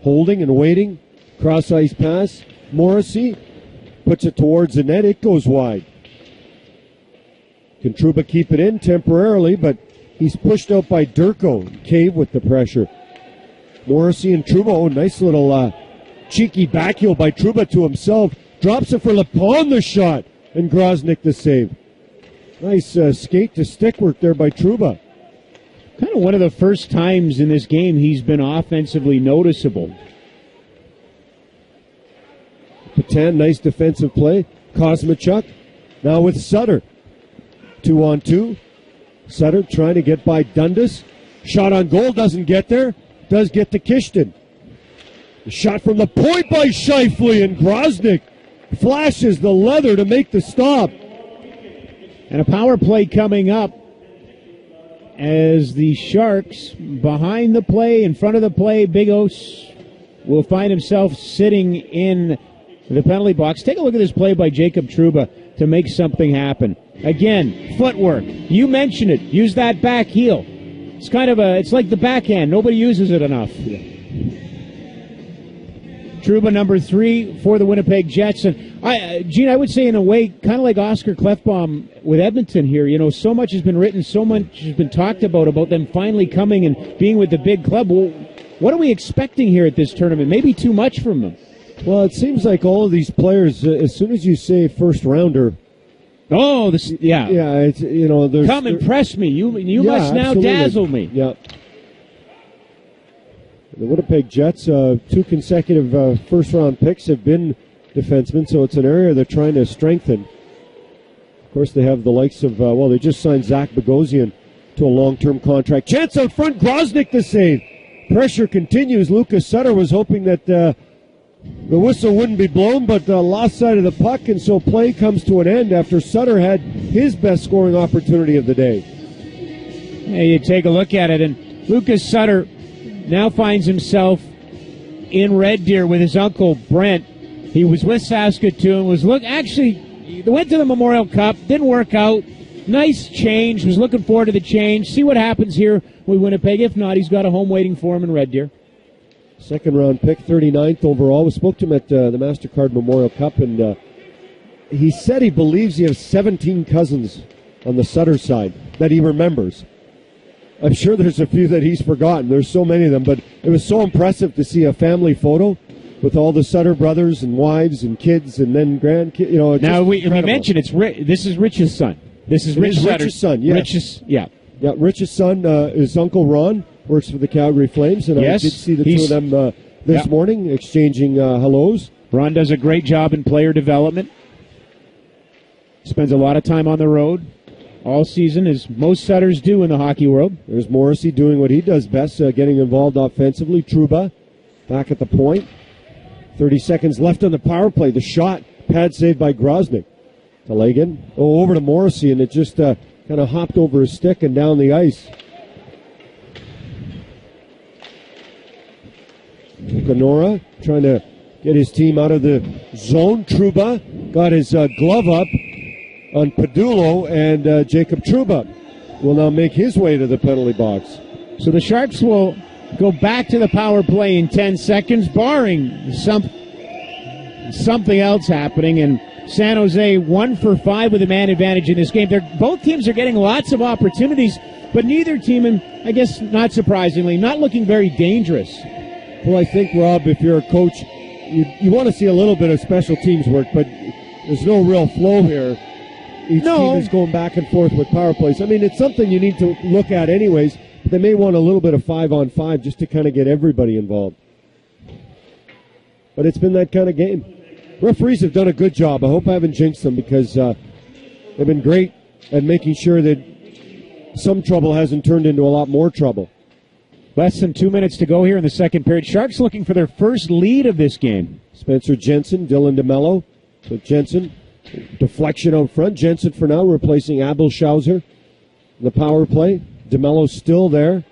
holding and waiting. Cross-ice pass. Morrissey puts it towards the net. It goes wide. Can Trouba keep it in temporarily, but he's pushed out by Durko. Cave with the pressure. Morrissey and Trouba. Oh, nice little cheeky backheel by Trouba to himself. Drops it for Lepon, the shot. And Groznik the save. Nice skate to stick work there by Trouba. Kind of one of the first times in this game he's been offensively noticeable. Patan, nice defensive play. Kosmachuk now with Sutter. 2-on-2. Sutter trying to get by Dundas. Shot on goal, doesn't get there. Does get to Kishton. Shot from the point by Scheifele, and Groznik flashes the leather to make the stop. And a power play coming up as the Sharks, behind the play, in front of the play, Big Os will find himself sitting in the penalty box. Take a look at this play by Jacob Trouba to make something happen. Again, footwork. You mentioned it. Use that back heel. It's kind of it's like the backhand. Nobody uses it enough. Trouba, number 3 for the Winnipeg Jets. And Gene, I would say in a way, kind of like Oscar Klefbom with Edmonton here. You know, so much has been written, so much has been talked about them finally coming and being with the big club. Well, what are we expecting here at this tournament? Maybe too much from them. Well, it seems like all of these players, as soon as you say first rounder. Oh, yeah. Yeah, it's, you know, there's. Come impress me. You must now absolutely. dazzle me. Yeah. The Winnipeg Jets, 2 consecutive first-round picks have been defensemen, so it's an area they're trying to strengthen. Of course, they have the likes of, they just signed Zach Bogosian to a long-term contract. Chance out front, Groznik the save. Pressure continues. Lucas Sutter was hoping that the whistle wouldn't be blown, but lost sight of the puck, and so play comes to an end after Sutter had his best scoring opportunity of the day. Hey, you take a look at it, and Lucas Sutter now finds himself in Red Deer with his uncle Brent. He was with Saskatoon, went to the Memorial Cup, didn't work out. Nice change, was looking forward to the change. See what happens here with Winnipeg. If not, he's got a home waiting for him in Red Deer. Second-round pick, 39th overall. We spoke to him at the MasterCard Memorial Cup, and he said he believes he has 17 cousins on the Sutter side that he remembers. I'm sure there's a few that he's forgotten. There's so many of them, but it was so impressive to see a family photo with all the Sutter brothers and wives and kids and then grandkids. You know, now we mentioned this is Rich's son. This is Rich Sutter's Rich's son. Yes. Rich's son is Uncle Ron. Works for the Calgary Flames, and I did see the two of them this morning exchanging hellos. Ron does a great job in player development. Spends a lot of time on the road all season, as most Sutters do in the hockey world. There's Morrissey doing what he does best, getting involved offensively. Trouba back at the point. 30 seconds left on the power play. The shot, pad saved by Groznik. Telegan, over to Morrissey, and it just kind of hopped over his stick and down the ice. Kenora trying to get his team out of the zone. Trouba got his glove up on Padullo, and Jacob Trouba will now make his way to the penalty box. So the Sharks will go back to the power play in 10 seconds, barring something else happening. And San Jose 1 for 5 with a man advantage in this game. Both teams are getting lots of opportunities, but neither team, and I guess not surprisingly, not looking very dangerous. Well, I think, Rob, if you're a coach, you want to see a little bit of special teams work, but there's no real flow here. Each team is going back and forth with power plays. I mean, it's something you need to look at anyways. But they may want a little bit of 5-on-5 just to kind of get everybody involved. But it's been that kind of game. Referees have done a good job. I hope I haven't jinxed them because they've been great at making sure that some trouble hasn't turned into a lot more trouble. Less than 2 minutes to go here in the second period. Sharks looking for their first lead of this game. Spencer Jensen, Dylan DeMello. So Jensen, deflection out front. Jensen for now replacing Abel Schauser in the power play. DeMello's still there.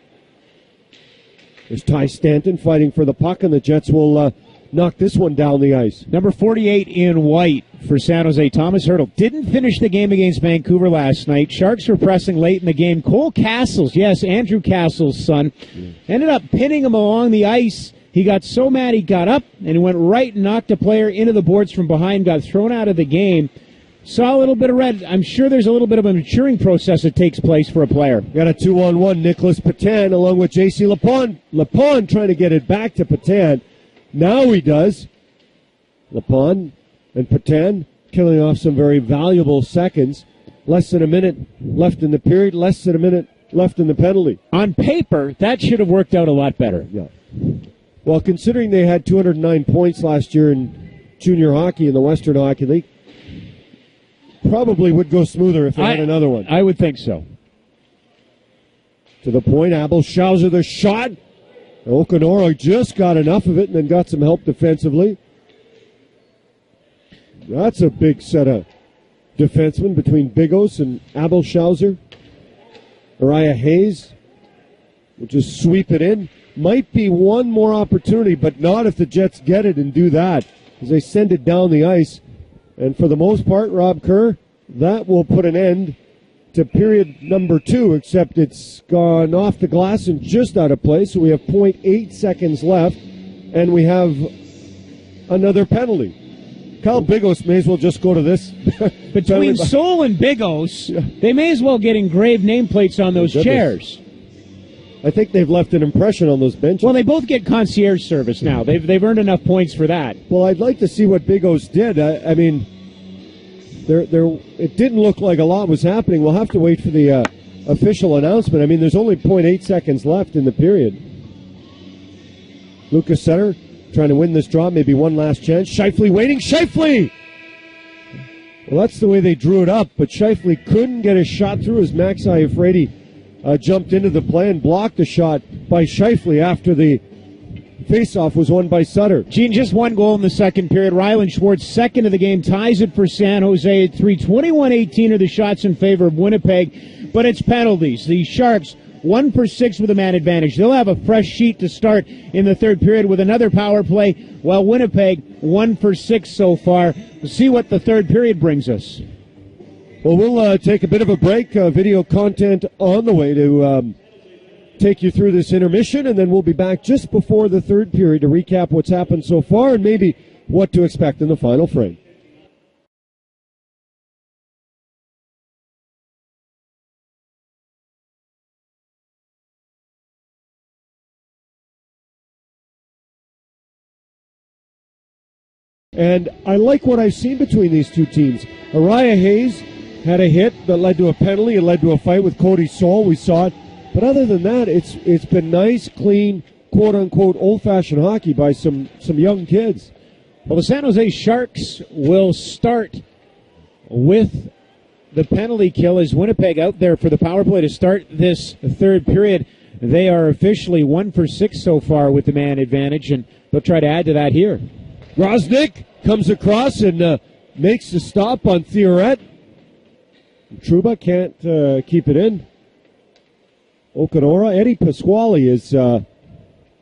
There's Ty Stanton fighting for the puck, and the Jets will knock this one down the ice. Number 48 in white for San Jose, Thomas Hertl. Didn't finish the game against Vancouver last night. Sharks were pressing late in the game. Cole Castles, yes, Andrew Castles' son, ended up pinning him along the ice. He got so mad he got up, and he went right and knocked a player into the boards from behind, got thrown out of the game. Saw a little bit of red. I'm sure there's a little bit of a maturing process that takes place for a player. Got a 2-on-1. Nicholas Patan along with J.C. Lepon. Lepon trying to get it back to Patan. Now he does. Lepon and Patan killing off some very valuable seconds. Less than a minute left in the period. Less than a minute left in the penalty. On paper, that should have worked out a lot better. Yeah. Well, considering they had 209 points last year in junior hockey in the Western Hockey League, probably would go smoother if they had another one. I would think so. To the point, Abel Schauser, the shot. Okanora just got enough of it and then got some help defensively. That's a big set of defensemen between Bigos and Abel Schauser. Uriah Hayes will just sweep it in. Might be one more opportunity, but not if the Jets get it and do that, as they send it down the ice. And for the most part, Rob Kerr, that will put an end to period number 2, except it's gone off the glass and just out of play. So we have 0.8 seconds left, and we have another penalty. Kyle Bigos may as well just go to this. Between Sol and Bigos, they may as well get engraved nameplates on those chairs. I think they've left an impression on those benches. Well, they both get concierge service now. They've earned enough points for that. Well, I'd like to see what Bigos did. I mean, it didn't look like a lot was happening. We'll have to wait for the official announcement. I mean, there's only 0.8 seconds left in the period. Lucas Sutter trying to win this draw, maybe one last chance. Scheifele waiting. Scheifele! Well, that's the way they drew it up, but Scheifele couldn't get a shot through as Max Iafrate jumped into the play and blocked a shot by Scheifele after the faceoff was won by Sutter. Gene, just one goal in the second period. Rylan Schwartz, second of the game, ties it for San Jose at 3. 21-18 are the shots in favor of Winnipeg, but it's penalties. The Sharks 1 for 6 with a man advantage. They'll have a fresh sheet to start in the third period with another power play, while Winnipeg 1 for 6 so far. We'll see what the third period brings us. Well, we'll take a bit of a break. Video content on the way to take you through this intermission, and then we'll be back just before the third period to recap what's happened so far and maybe what to expect in the final frame. And I like what I've seen between these two teams. Uriah Hayes had a hit that led to a penalty. It led to a fight with Cody Sol. We saw it. But other than that, it's been nice, clean, quote-unquote, old-fashioned hockey by some young kids. Well, the San Jose Sharks will start with the penalty kill as Winnipeg out there for the power play to start this third period. They are officially 1 for 6 so far with the man advantage, and they'll try to add to that here. Groznik comes across and makes the stop on Theoret. Trouba can't keep it in. Okanora. Eddie Pasquale is the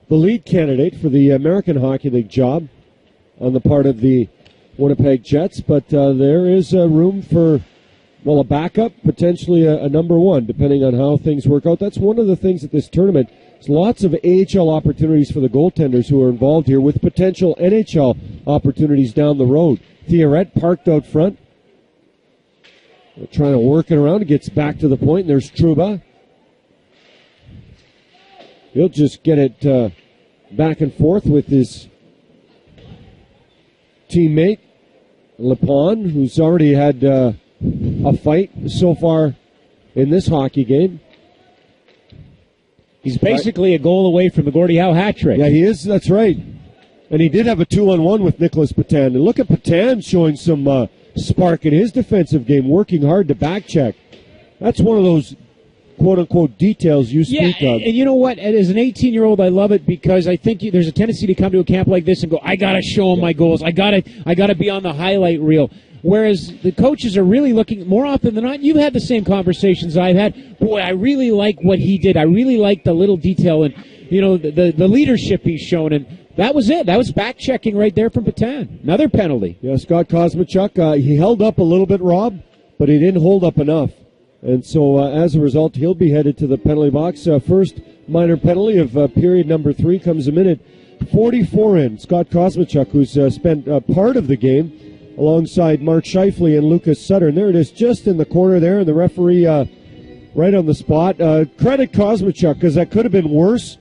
lead candidate for the American Hockey League job on the part of the Winnipeg Jets, but there is room for Well, a backup, potentially a number one, depending on how things work out. That's one of the things at this tournament. There's lots of AHL opportunities for the goaltenders who are involved here with potential NHL opportunities down the road. Theoret parked out front. They're trying to work it around. It gets back to the point. And there's Trouba. He'll just get it back and forth with his teammate, Lepon, who's already had a fight so far in this hockey game. He's basically a goal away from the Gordie Howe hat trick. Yeah, he is. That's right. And he did have a 2-on-1 with Nicholas Patan. And look at Patan showing some spark in his defensive game, working hard to back check. That's one of those quote-unquote details you speak of. And you know what? As an 18-year-old, I love it because I think there's a tendency to come to a camp like this and go, I got to show him my goals. I got to be on the highlight reel. Whereas the coaches are really looking, more often than not, you've had the same conversations I've had. Boy, I really like what he did. I really like the little detail and, the leadership he's shown. And that was it. That was back-checking right there from Patan. Another penalty. Yeah, Scott Kosmachuk, he held up a little bit, Rob, but he didn't hold up enough. And so, as a result, he'll be headed to the penalty box. First minor penalty of period number 3 comes a minute 44 in. Scott Kosmachuk, who's spent part of the game alongside Mark Scheifele and Lucas Sutter. And there it is, just in the corner there, and the referee right on the spot. Credit Kosmachuk, because that could have been worse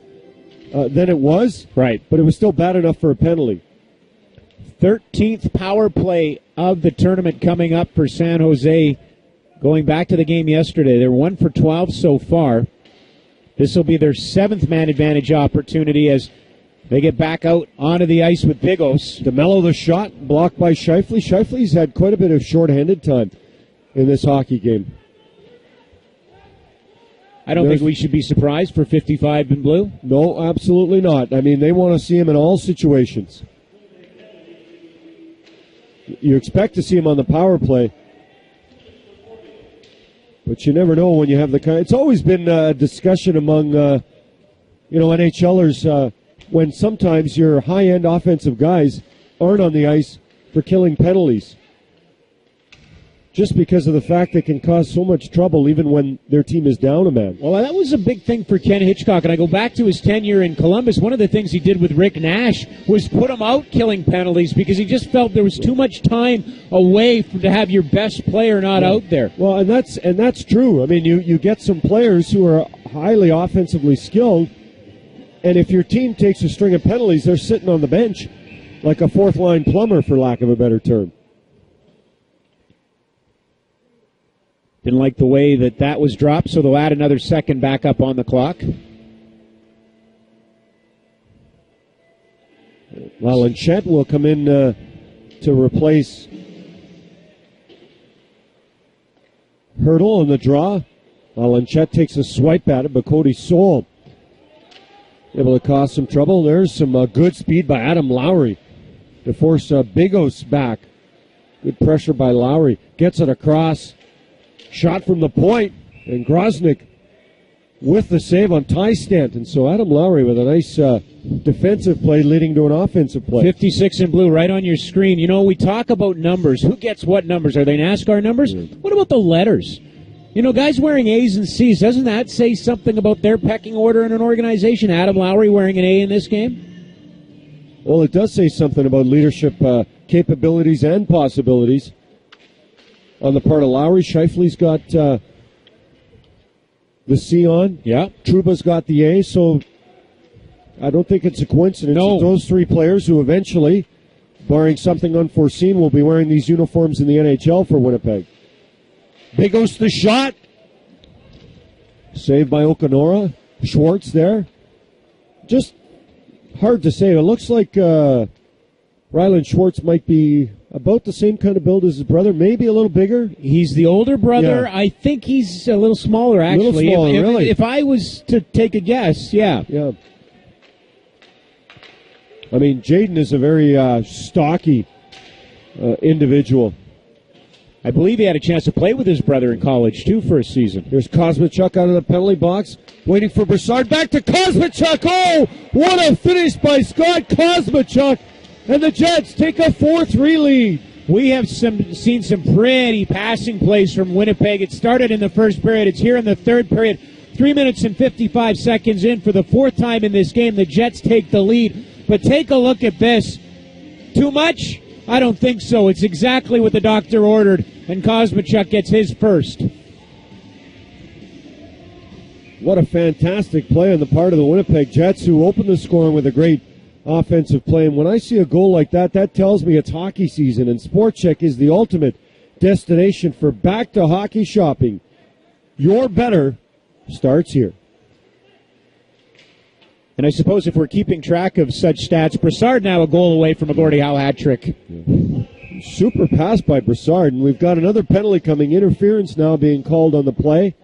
than it was. Right. But it was still bad enough for a penalty. 13th power play of the tournament coming up for San Jose. Going back to the game yesterday, they're 1 for 12 so far. This will be their 7th man advantage opportunity as they get back out onto the ice with Bigos. DeMello the shot, blocked by Scheifele. Scheifele's had quite a bit of shorthanded time in this hockey game. I don't think we should be surprised for 55 in blue. No, absolutely not. I mean, they want to see him in all situations. You expect to see him on the power play. But you never know when you have the kind. It's always been a discussion among, NHLers when sometimes your high-end offensive guys aren't on the ice for killing penalties. Just because of the fact they can cause so much trouble even when their team is down a man. Well, that was a big thing for Ken Hitchcock, and I go back to his tenure in Columbus. One of the things he did with Rick Nash was put him out killing penalties because he just felt there was too much time away to have your best player not out there. Well, and that's true. I mean, you get some players who are highly offensively skilled, and if your team takes a string of penalties, they're sitting on the bench like a fourth-line plumber, for lack of a better term. Didn't like the way that was dropped, so they'll add another second back up on the clock. Lalanchette will come in to replace Hurdle on the draw. Lalanchette takes a swipe at it, but Cody Soul able to cause some trouble. There's some good speed by Adam Lowry to force Bigos back. Good pressure by Lowry. Gets it across. Shot from the point, and Groznik with the save on Ty Stanton. So Adam Lowry with a nice defensive play leading to an offensive play. 56 in blue right on your screen. We talk about numbers. Who gets what numbers? Are they NASCAR numbers? What about the letters? Guys wearing A's and C's, doesn't that say something about their pecking order in an organization? Adam Lowry wearing an A in this game? Well, it does say something about leadership capabilities and possibilities. On the part of Lowry, Scheifele's got the C on. Yeah. Trouba's got the A, so I don't think it's a coincidence. No. It's those three players who eventually, barring something unforeseen, will be wearing these uniforms in the NHL for Winnipeg. Bigos the shot. Saved by Okanora. Schwartz there. Just hard to say. It looks like Ryland Schwartz might be about the same kind of build as his brother, maybe a little bigger. He's the older brother. Yeah. I think he's a little smaller, actually. A little smaller, really. If I was to take a guess, yeah. Yeah. I mean, Jaden is a very stocky individual. I believe he had a chance to play with his brother in college, too, for a season. Here's Kosmachuk out of the penalty box, waiting for Broussard. Back to Kosmachuk. Oh, what a finish by Scott Kosmachuk. And the Jets take a 4-3 lead. We have seen some pretty passing plays from Winnipeg. It started in the first period. It's here in the third period. 3 minutes and 55 seconds in. For the fourth time in this game, the Jets take the lead. But take a look at this. Too much? I don't think so. It's exactly what the doctor ordered, and Kosmachuk gets his first. What a fantastic play on the part of the Winnipeg Jets, who opened the scoring with a great offensive play. And when I see a goal like that, that tells me it's hockey season, and SportCheck is the ultimate destination for back-to-hockey shopping. Your better starts here. And I suppose if we're keeping track of such stats, Brassard now a goal away from a Gordie Howe hat trick. Super pass by Brassard, and we've got another penalty coming. Interference now being called on the play.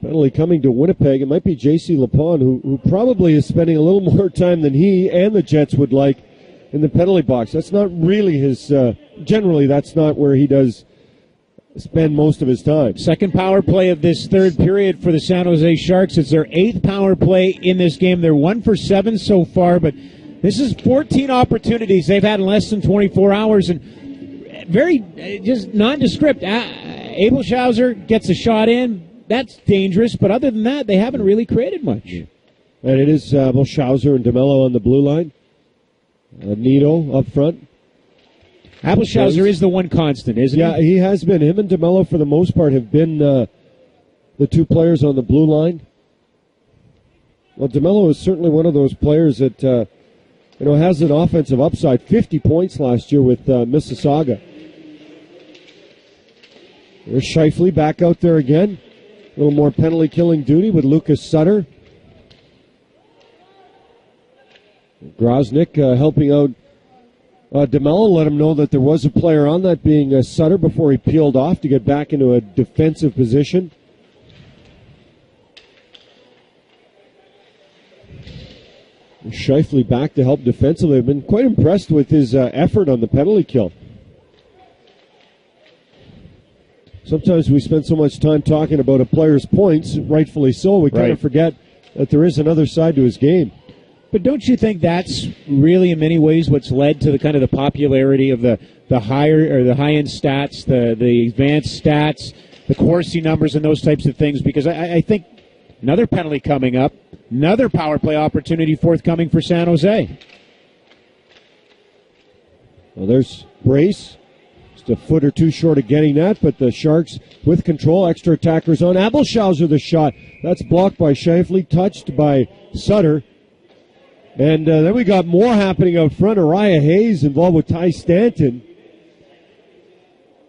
Penalty coming to Winnipeg. It might be J.C. Lepon, who probably is spending a little more time than he and the Jets would like in the penalty box. That's not really his, generally that's not where he does spend most of his time. Second power play of this third period for the San Jose Sharks. It's their 8th power play in this game. They're 1 for 7 so far, but this is 14 opportunities they've had in less than 24 hours, and very just nondescript. Abel Schauser gets a shot in. That's dangerous, but other than that, they haven't really created much. And it is both Schauser and DeMello on the blue line. Nito up front. Abelshauser is the one constant, isn't he? Yeah, he has been. Him and DeMello, for the most part, have been the two players on the blue line. Well, DeMello is certainly one of those players that has an offensive upside. 50 points last year with Mississauga. There's Scheifele back out there again. A little more penalty-killing duty with Lucas Sutter. Groznik helping out DeMello, let him know that there was a player on that, being Sutter, before he peeled off to get back into a defensive position. Scheifele back to help defensively. I've been quite impressed with his effort on the penalty kill. Sometimes we spend so much time talking about a player's points, rightfully so, we kind of forget that there is another side to his game. But don't you think that's really, in many ways, what's led to the kind of the popularity of the higher or the high-end stats, the advanced stats, the Corsi numbers, and those types of things? Because I think another penalty coming up, another power play opportunity forthcoming for San Jose. Well, there's Brace. Just a foot or two short of getting that, but the Sharks with control. Extra attackers on. Abelshauser the shot. That's blocked by Scheifele, touched by Sutter. And then we got more happening out front. Uriah Hayes involved with Ty Stanton.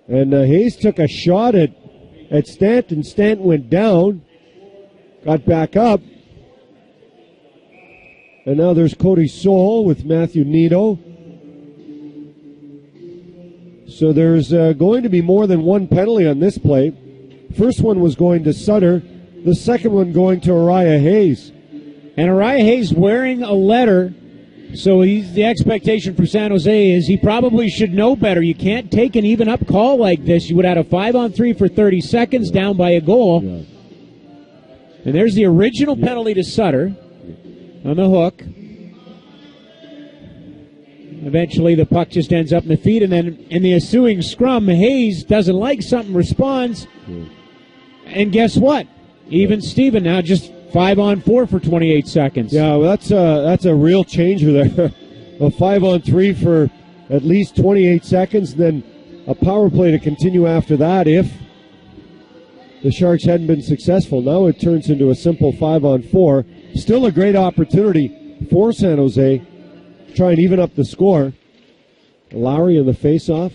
And Hayes took a shot at Stanton. Stanton went down. Got back up. And now there's Cody Soul with Matthew Nito. So there's going to be more than one penalty on this play. First one was going to Sutter. The second one going to Uriah Hayes. And Uriah Hayes wearing a letter, so the expectation for San Jose is he probably should know better. You can't take an even-up call like this. You would have a 5-on-3 for 30 seconds, down by a goal. Yeah. And there's the original penalty to Sutter on the hook. Eventually the puck just ends up in the feet, and then in the ensuing scrum, Hayes doesn't like something, responds, and guess what? Even Steven now just 5-on-4 for 28 seconds. Yeah, well, that's a real changer there. A 5-on-3 for at least 28 seconds, then a power play to continue after that if the Sharks hadn't been successful. Now it turns into a simple 5-on-4. Still a great opportunity for San Jose. Try and even up the score. Lowry in the face-off.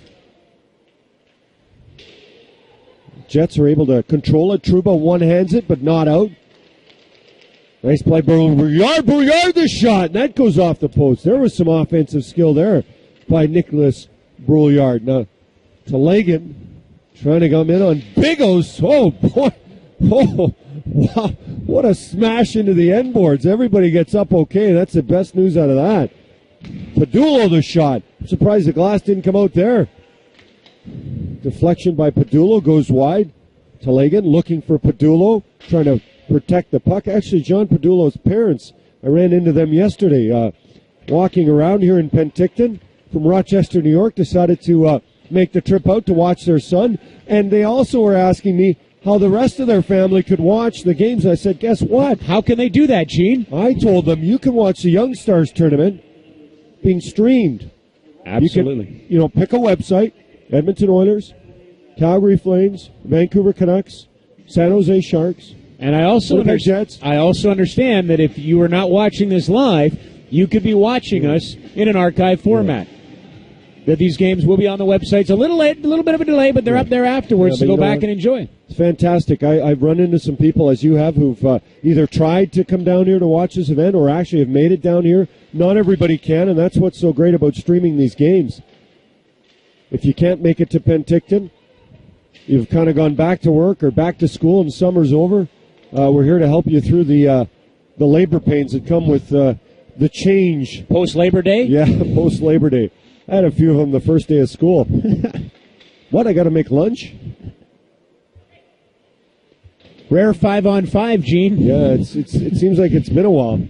Jets are able to control it. Trouba one-hands it, but not out. Nice play, Brouillard the shot, and that goes off the post. There was some offensive skill there by Nicholas Brouillard. Now, Telegan trying to come in on Bigos. Oh, boy. Oh, wow. What a smash into the end boards. Everybody gets up okay. That's the best news out of that. Padullo the shot. I'm surprised the glass didn't come out there. Deflection by Padullo goes wide. Telegan looking for Padullo, trying to protect the puck. Actually, John Padullo's parents, I ran into them yesterday, walking around here in Penticton. from Rochester, New York, decided to make the trip out to watch their son. And they also were asking me how the rest of their family could watch the games. I said, guess what? How can they do that, Gene? I told them you can watch the Young Stars tournament being streamed. Absolutely. You can, pick a website, Edmonton Oilers, Calgary Flames, Vancouver Canucks, San Jose Sharks. And I also understand that if you are not watching this live, you could be watching us in an archive format. That these games will be on the websites a little late, a little bit of a delay, but they're up there afterwards to go back and enjoy. It's fantastic. I've run into some people, as you have, who've either tried to come down here to watch this event or actually have made it down here. Not everybody can, and that's what's so great about streaming these games. If you can't make it to Penticton, you've kind of gone back to work or back to school and summer's over, we're here to help you through the labor pains that come with the change. Post-Labor Day? Yeah, post-Labor Day. I had a few of them the first day of school. What, I got to make lunch? Rare 5-on-5, Gene. Yeah, it seems like it's been a while.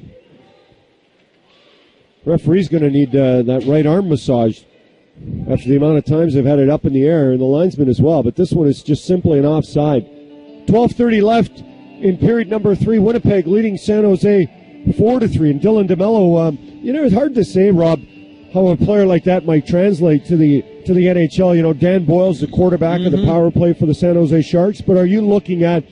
Referee's going to need that right arm massage after the amount of times they've had it up in the air, and the linesman as well. But this one is just simply an offside. 12:30 left in period number 3. Winnipeg leading San Jose 4-3. And Dylan DeMello, it's hard to say, Rob, how a player like that might translate to the NHL. Dan Boyle's the quarterback of the power play for the San Jose Sharks, but are you looking at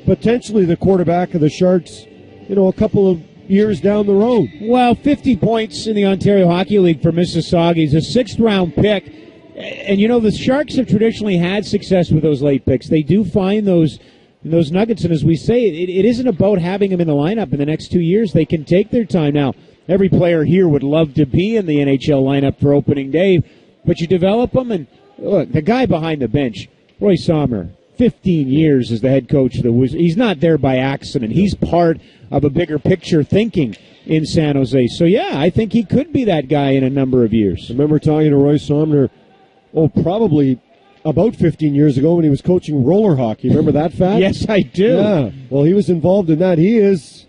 potentially the quarterback of the Sharks, a couple of years down the road? Well, 50 points in the Ontario Hockey League for Mississauga. He's a 6th-round pick. And, the Sharks have traditionally had success with those late picks. They do find those nuggets, and as we say, it isn't about having them in the lineup in the next 2 years. They can take their time. Now, every player here would love to be in the NHL lineup for opening day, but you develop them, and look, the guy behind the bench, Roy Sommer, 15 years as the head coach of the Wizards. He's not there by accident. He's part of a bigger picture thinking in San Jose. So, yeah, I think he could be that guy in a number of years. I remember talking to Roy Sommer, probably about 15 years ago when he was coaching roller hockey. Remember that fact? Yes, I do. Yeah, well, he was involved in that. He is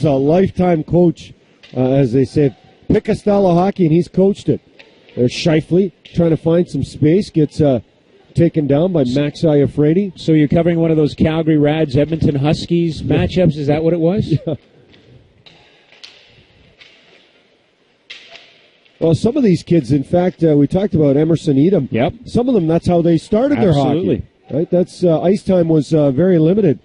a lifetime coach, as they say. Pick a style of hockey, and he's coached it. There's Scheifele trying to find some space, gets taken down by Max Iafredi. So you're covering one of those Calgary Rads, Edmonton Huskies matchups. Is that what it was? Yeah. Well, some of these kids, in fact, we talked about Emerson Edom. Yep. Some of them, that's how they started their hockey. Right? That's ice time was very limited.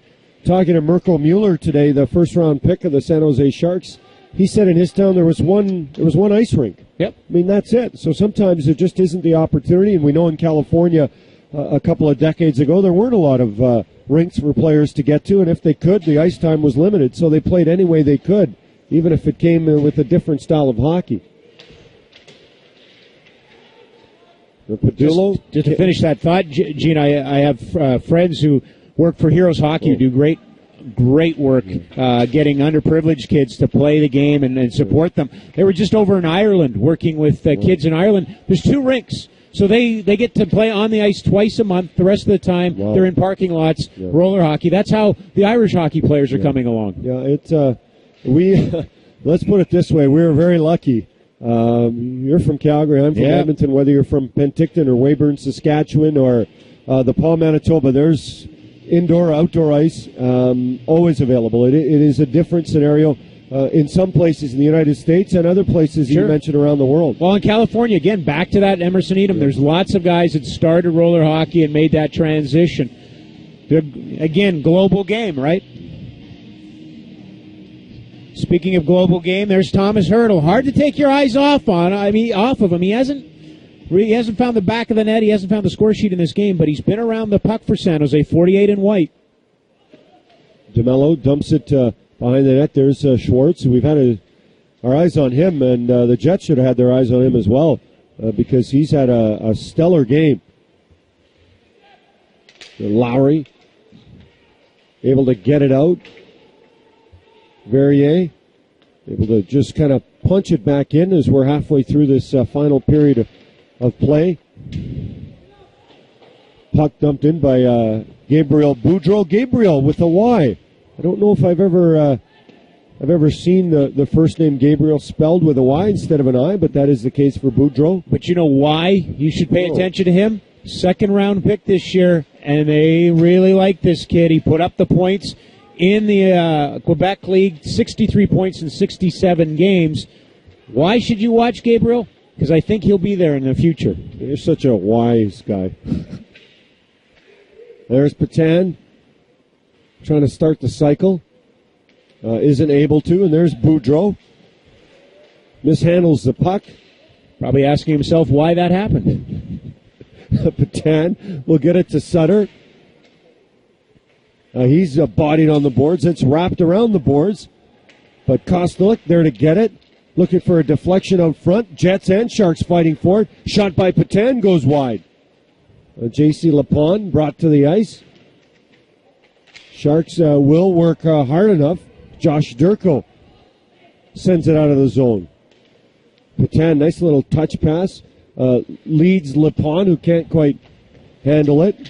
Talking to Mirko Mueller today, the first-round pick of the San Jose Sharks, he said in his town there was one ice rink. Yep. I mean, that's it. So sometimes there just isn't the opportunity, and we know in California a couple of decades ago there weren't a lot of rinks for players to get to, and if they could, the ice time was limited, so they played any way they could, even if it came with a different style of hockey. Just to finish that thought, Gene, I have friends who work for Heroes Hockey who do great work getting underprivileged kids to play the game and support them. They were just over in Ireland working with kids in Ireland. There's 2 rinks, so they get to play on the ice twice a month. The rest of the time, they're in parking lots, roller hockey. That's how the Irish hockey players are coming along. Yeah, let's put it this way. We were very lucky. You're from Calgary, I'm from Edmonton. Whether you're from Penticton or Weyburn, Saskatchewan, or the Paul, Manitoba, there's indoor, outdoor ice always available. It is a different scenario in some places in the United States and other places you mentioned around the world. Well, in California, again, back to that Emerson Edom, there's lots of guys that started roller hockey and made that transition. Again, global game, right? Speaking of global game, there's Thomas Hertl. Hard to take your eyes off of him. He hasn't found the back of the net. He hasn't found the score sheet in this game, but he's been around the puck for San Jose, 48 in white. DeMello dumps it behind the net. There's Schwartz. We've had our eyes on him, and the Jets should have had their eyes on him as well because he's had a stellar game. Lowry able to get it out. Verrier able to just kind of punch it back in as we're halfway through this final period of play. Puck dumped in by Gabriel Boudreau. Gabriel with a Y. I don't know if I've ever I've ever seen the first name Gabriel spelled with a Y instead of an I, but that is the case for Boudreau. But you know why you should pay attention to him? Second-round pick this year, and they really like this kid. He put up the points in the Quebec League, 63 points in 67 games. Why should you watch Gabriel? Because I think he'll be there in the future. You're such a wise guy. There's Patan trying to start the cycle. Isn't able to, and there's Boudreau. Mishandles the puck. Probably asking himself why that happened. Patan will get it to Sutter. He's bodied on the boards. It's wrapped around the boards. But Kostelik there to get it. Looking for a deflection out front. Jets and Sharks fighting for it. Shot by Patan goes wide. J.C. Lepon brought to the ice. Sharks will work hard enough. Josh Durko sends it out of the zone. Patan, nice little touch pass. Leads Lepon, who can't quite handle it.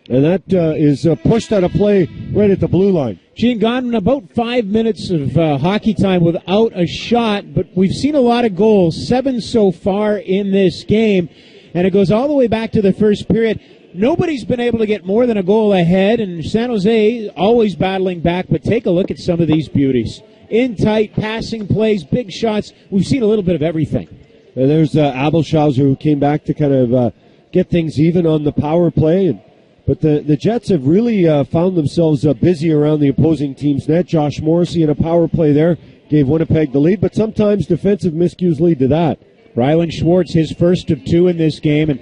And that is pushed out of play right at the blue line. Gene, gone about 5 minutes of hockey time without a shot, but we've seen a lot of goals, 7 so far in this game, and it goes all the way back to the first period. Nobody's been able to get more than a goal ahead, and San Jose always battling back, but take a look at some of these beauties. In tight, passing plays, big shots. We've seen a little bit of everything. And there's Abelschauser, who came back to kind of get things even on the power play. But the Jets have really found themselves busy around the opposing team's net. Josh Morrissey in a power play there gave Winnipeg the lead, but sometimes defensive miscues lead to that. Rylan Schwartz, his first of 2 in this game, and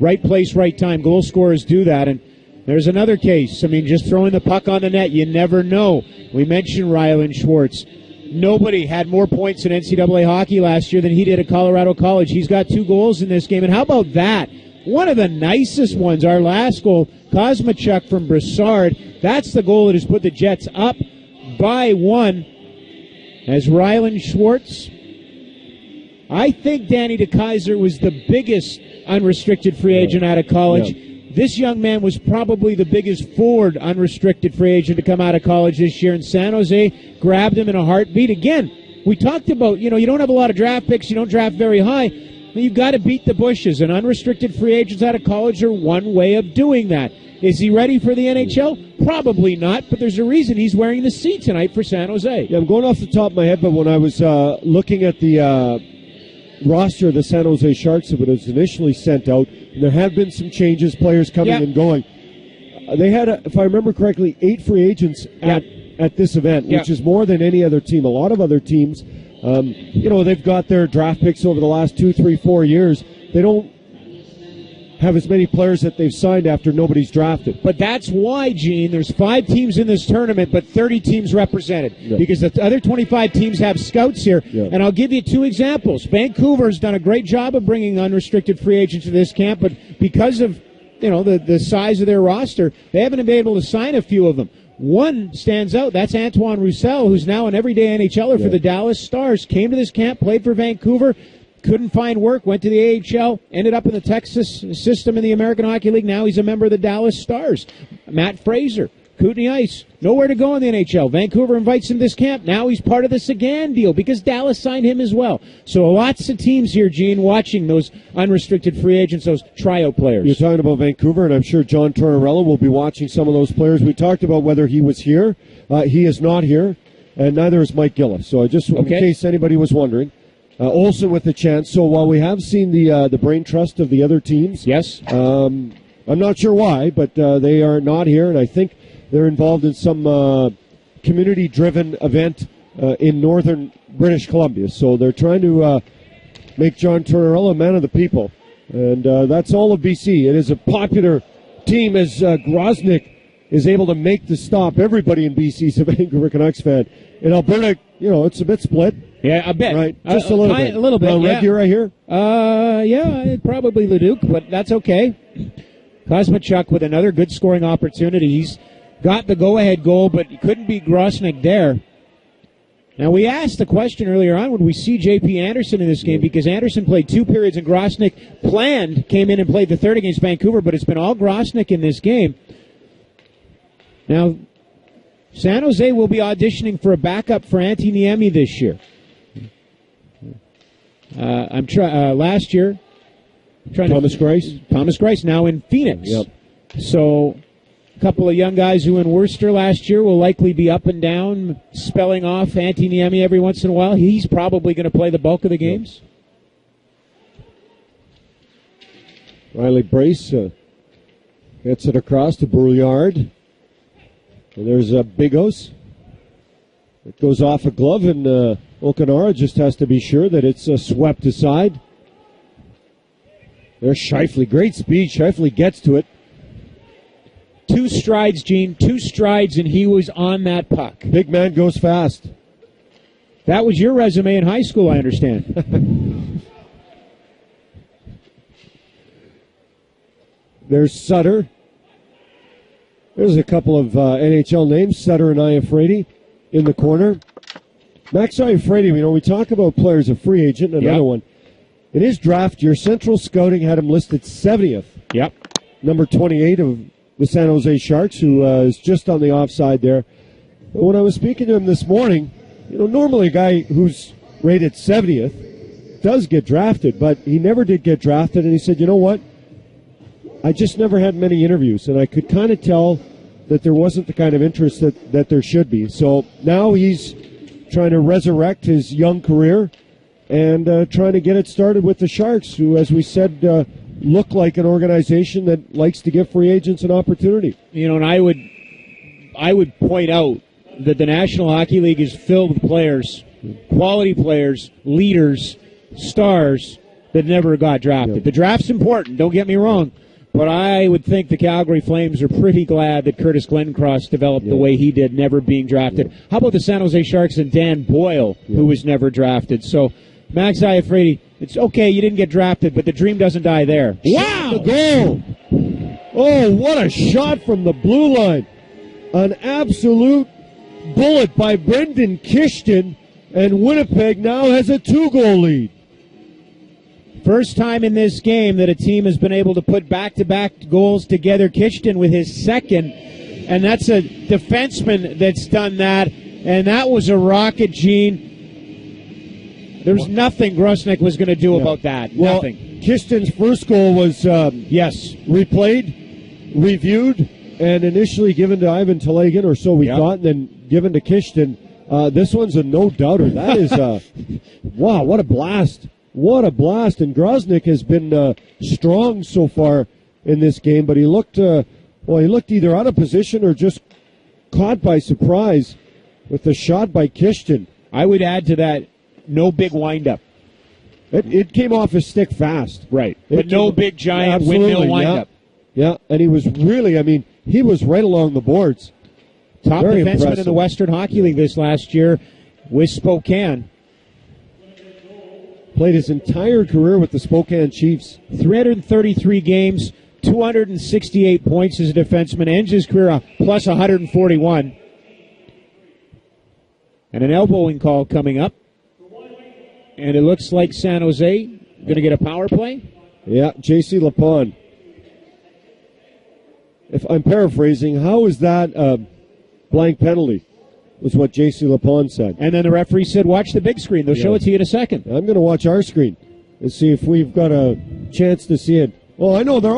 right place, right time. Goal scorers do that. And there's another case. I mean, just throwing the puck on the net, you never know. We mentioned Rylan Schwartz. Nobody had more points in NCAA hockey last year than he did at Colorado College. He's got 2 goals in this game. And how about that? One of the nicest ones, our last goal, Kosmachuk from Brassard. That's the goal that has put the Jets up by 1. As Rylan Schwartz, I think Danny DeKeyser was the biggest unrestricted free agent out of college. Yeah. This young man was probably the biggest forward unrestricted free agent to come out of college this year, and San Jose grabbed him in a heartbeat. Again, we talked about, you don't have a lot of draft picks, you don't draft very high. You've got to beat the bushes, and unrestricted free agents out of college are one way of doing that. Is he ready for the NHL? Probably not, but there's a reason he's wearing the C tonight for San Jose. Yeah, I'm going off the top of my head, but when I was looking at the roster of the San Jose Sharks that was initially sent out, and there have been some changes, players coming and going. They had, if I remember correctly, 8 free agents at this event, which is more than any other team. A lot of other teams, they've got their draft picks over the last 2, 3, 4 years. They don't have as many players that they've signed after nobody's drafted. But that's why, Gene, there's 5 teams in this tournament, but 30 teams represented. Yeah. Because the other 25 teams have scouts here. Yeah. And I'll give you 2 examples. Vancouver's done a great job of bringing unrestricted free agents to this camp, but because of the size of their roster, they haven't been able to sign a few of them. One stands out. That's Antoine Roussel, who's now an everyday NHLer for the Dallas Stars. Came to this camp, played for Vancouver, couldn't find work, went to the AHL, ended up in the Texas system in the American Hockey League. Now he's a member of the Dallas Stars. Matt Fraser, Kootenay Ice, nowhere to go in the NHL. Vancouver invites him to this camp. Now he's part of the Sagan deal because Dallas signed him as well. So lots of teams here, Gene, watching those unrestricted free agents, those tryout players. You're talking about Vancouver, and I'm sure John Tortorella will be watching some of those players. We talked about whether he was here. He is not here, and neither is Mike Gillis. So in case anybody was wondering. Olsen with a chance. So while we have seen the brain trust of the other teams, yes, I'm not sure why, but they are not here, and I think they're involved in some community-driven event in northern British Columbia. So they're trying to make John Tortorella a man of the people, and that's all of BC. It is a popular team as Groznyk is able to make the stop. Everybody in BC is a Vancouver Canucks fan. In Alberta, it's a bit split. Yeah, a bit. Right, just a little bit. A little bit, Red Deer right here? Probably Leduc, but that's okay. Kosmachuk with another good scoring opportunity. He's got the go-ahead goal, but he couldn't beat Groznyk there. Now, we asked the question earlier on, would we see J.P. Anderson in this game? Because Anderson played 2 periods and Groznyk came in and played the third against Vancouver, but it's been all Groznyk in this game. Now, San Jose will be auditioning for a backup for Antti Niemi this year. Last year, Thomas Grice now in Phoenix. Yep. So a couple of young guys who in Worcester last year will likely be up and down, spelling off Antti Niemi every once in a while. He's probably going to play the bulk of the games. Yep. Riley Brace gets it across to Brouillard. And there's Bigos. It goes off a glove, and Okanara just has to be sure that it's swept aside. There's Scheifele. Great speed. Scheifele gets to it. 2 strides, Gene. 2 strides, and he was on that puck. Big man goes fast. That was your resume in high school, I understand. There's Sutter. There's a couple of NHL names, Sutter and Iafrate in the corner. Max Iafrate, we talk about players, a free agent, another one. In his draft, your Central Scouting had him listed 70th. Yep. Number 28 of the San Jose Sharks, who is just on the offside there. But when I was speaking to him this morning, normally a guy who's rated 70th does get drafted, but he never did get drafted, and he said, you know what? I just never had many interviews, and I could kind of tell that there wasn't the kind of interest that there should be. So now he's trying to resurrect his young career and trying to get it started with the Sharks, who, as we said, look like an organization that likes to give free agents an opportunity. And I would point out that the National Hockey League is filled with players, quality players, leaders, stars that never got drafted. Yep. The draft's important, don't get me wrong. But I would think the Calgary Flames are pretty glad that Curtis Glencross developed the way he did, never being drafted. How about the San Jose Sharks and Dan Boyle, who was never drafted? So, Max Iafrate, it's okay you didn't get drafted, but the dream doesn't die there. Wow! The goal! Oh, what a shot from the blue line. An absolute bullet by Brendan Kishton, and Winnipeg now has a 2-goal lead. First time in this game that a team has been able to put back-to-back goals together. Kishton with his second, and that's a defenseman that's done that, and that was a rocket, Gene. There's nothing Grosnick was going to do about that. Nothing. Kishton's first goal was, replayed, reviewed, and initially given to Ivan Telegan, or so we thought, and then given to Kishton. This one's a no-doubter. That is, wow, what a blast. What a blast. And Grosnick has been strong so far in this game, but he looked either out of position or just caught by surprise with the shot by Kishton. I would add to that, no big windup. It came off his stick fast. Right. But no big giant windmill windup. Yeah, and he was really, he was right along the boards. Top Very defenseman impressive. in the Western Hockey League this last year with Spokane. Played his entire career with the Spokane Chiefs. 333 games, 268 points as a defenseman, ends his career plus 141. And an elbowing call coming up. And it looks like San Jose going to get a power play. Yeah, J.C. Lapon. If I'm paraphrasing, how is that a blank penalty? Was what J.C. Lapon said. And then the referee said, watch the big screen. They'll show it to you in a second. I'm going to watch our screen and see if we've got a chance to see it. Well, I know we're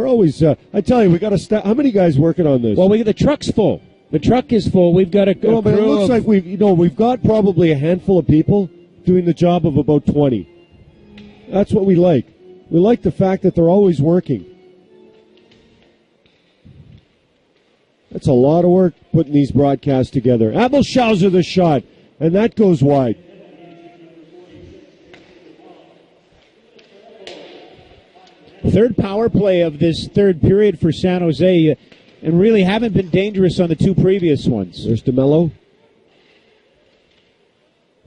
always, I tell you, we got to how many guys working on this? Well, the truck's full. The truck is full. We've got a but it looks like we've got probably a handful of people doing the job of about 20. That's what we like. We like the fact that they're always working. That's a lot of work putting these broadcasts together. Abelschauser the shot, and that goes wide. Third power play of this third period for San Jose, and really haven't been dangerous on the two previous ones. There's DeMello.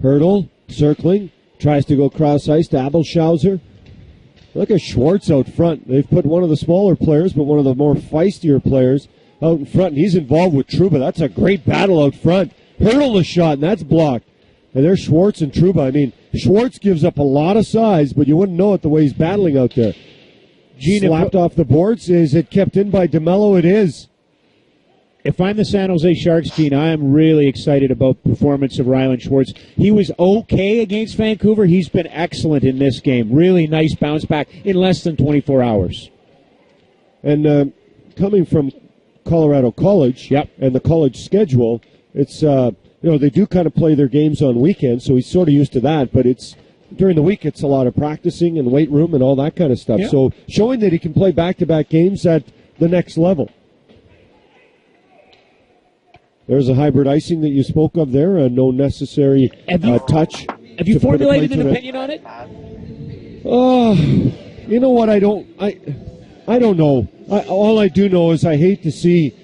Hurdle, circling, tries to go cross ice to Abelschauser. Look at Schwartz out front. They've put one of the smaller players, but one of the more feistier players out in front, and he's involved with Trouba. That's a great battle out front. Hurdle the shot, and that's blocked. And there's Schwartz and Trouba. Schwartz gives up a lot of size, but you wouldn't know it the way he's battling out there. Slapped off the boards. Is it kept in by DeMello? It is. If I'm the San Jose Sharks, Gene, I am really excited about the performance of Ryland Schwartz. He was okay against Vancouver. He's been excellent in this game. Really nice bounce back in less than 24 hours. And coming from Colorado College and the college schedule, it's they do kind of play their games on weekends, so he's sort of used to that. But it's during the week, it's a lot of practicing and weight room and all that kind of stuff. Yeah. So showing that he can play back-to-back games at the next level. There's a hybrid icing that you spoke of there, no necessary touch. Have you formulated an opinion on it? You know what? I don't know. All I do know is I hate to see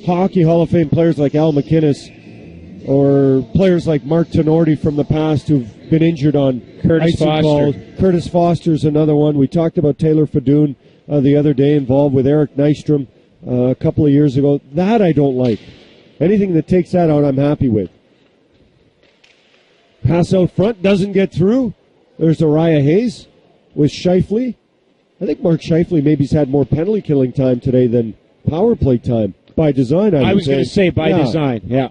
Hockey Hall of Fame players like Al McInnes or players like Mark Tenorti from the past who've been injured on Curtis icing Foster. calls. Curtis Foster's another one. We talked about Taylor Fadoon the other day, involved with Eric Nystrom a couple of years ago. That I don't like. Anything that takes that out, I'm happy with. Pass out front, doesn't get through. There's Uriah Hayes with Scheifele. I think Mark Scheifele maybe's had more penalty killing time today than power play time by design. I was going to say by design. Yeah.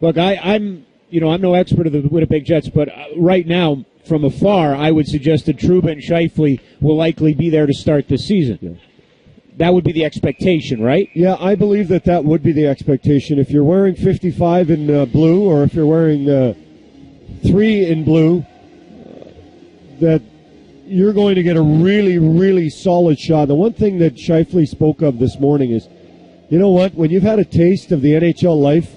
Look, I'm no expert of the Winnipeg Jets, but right now, from afar, I would suggest that Trouba and Scheifele will likely be there to start this season. Yeah. That would be the expectation, right? Yeah, I believe that would be the expectation. If you're wearing 55 in blue, or if you're wearing 3 in blue, that you're going to get a really, really solid shot. The one thing that Scheifele spoke of this morning is, you know what? When you've had a taste of the NHL life,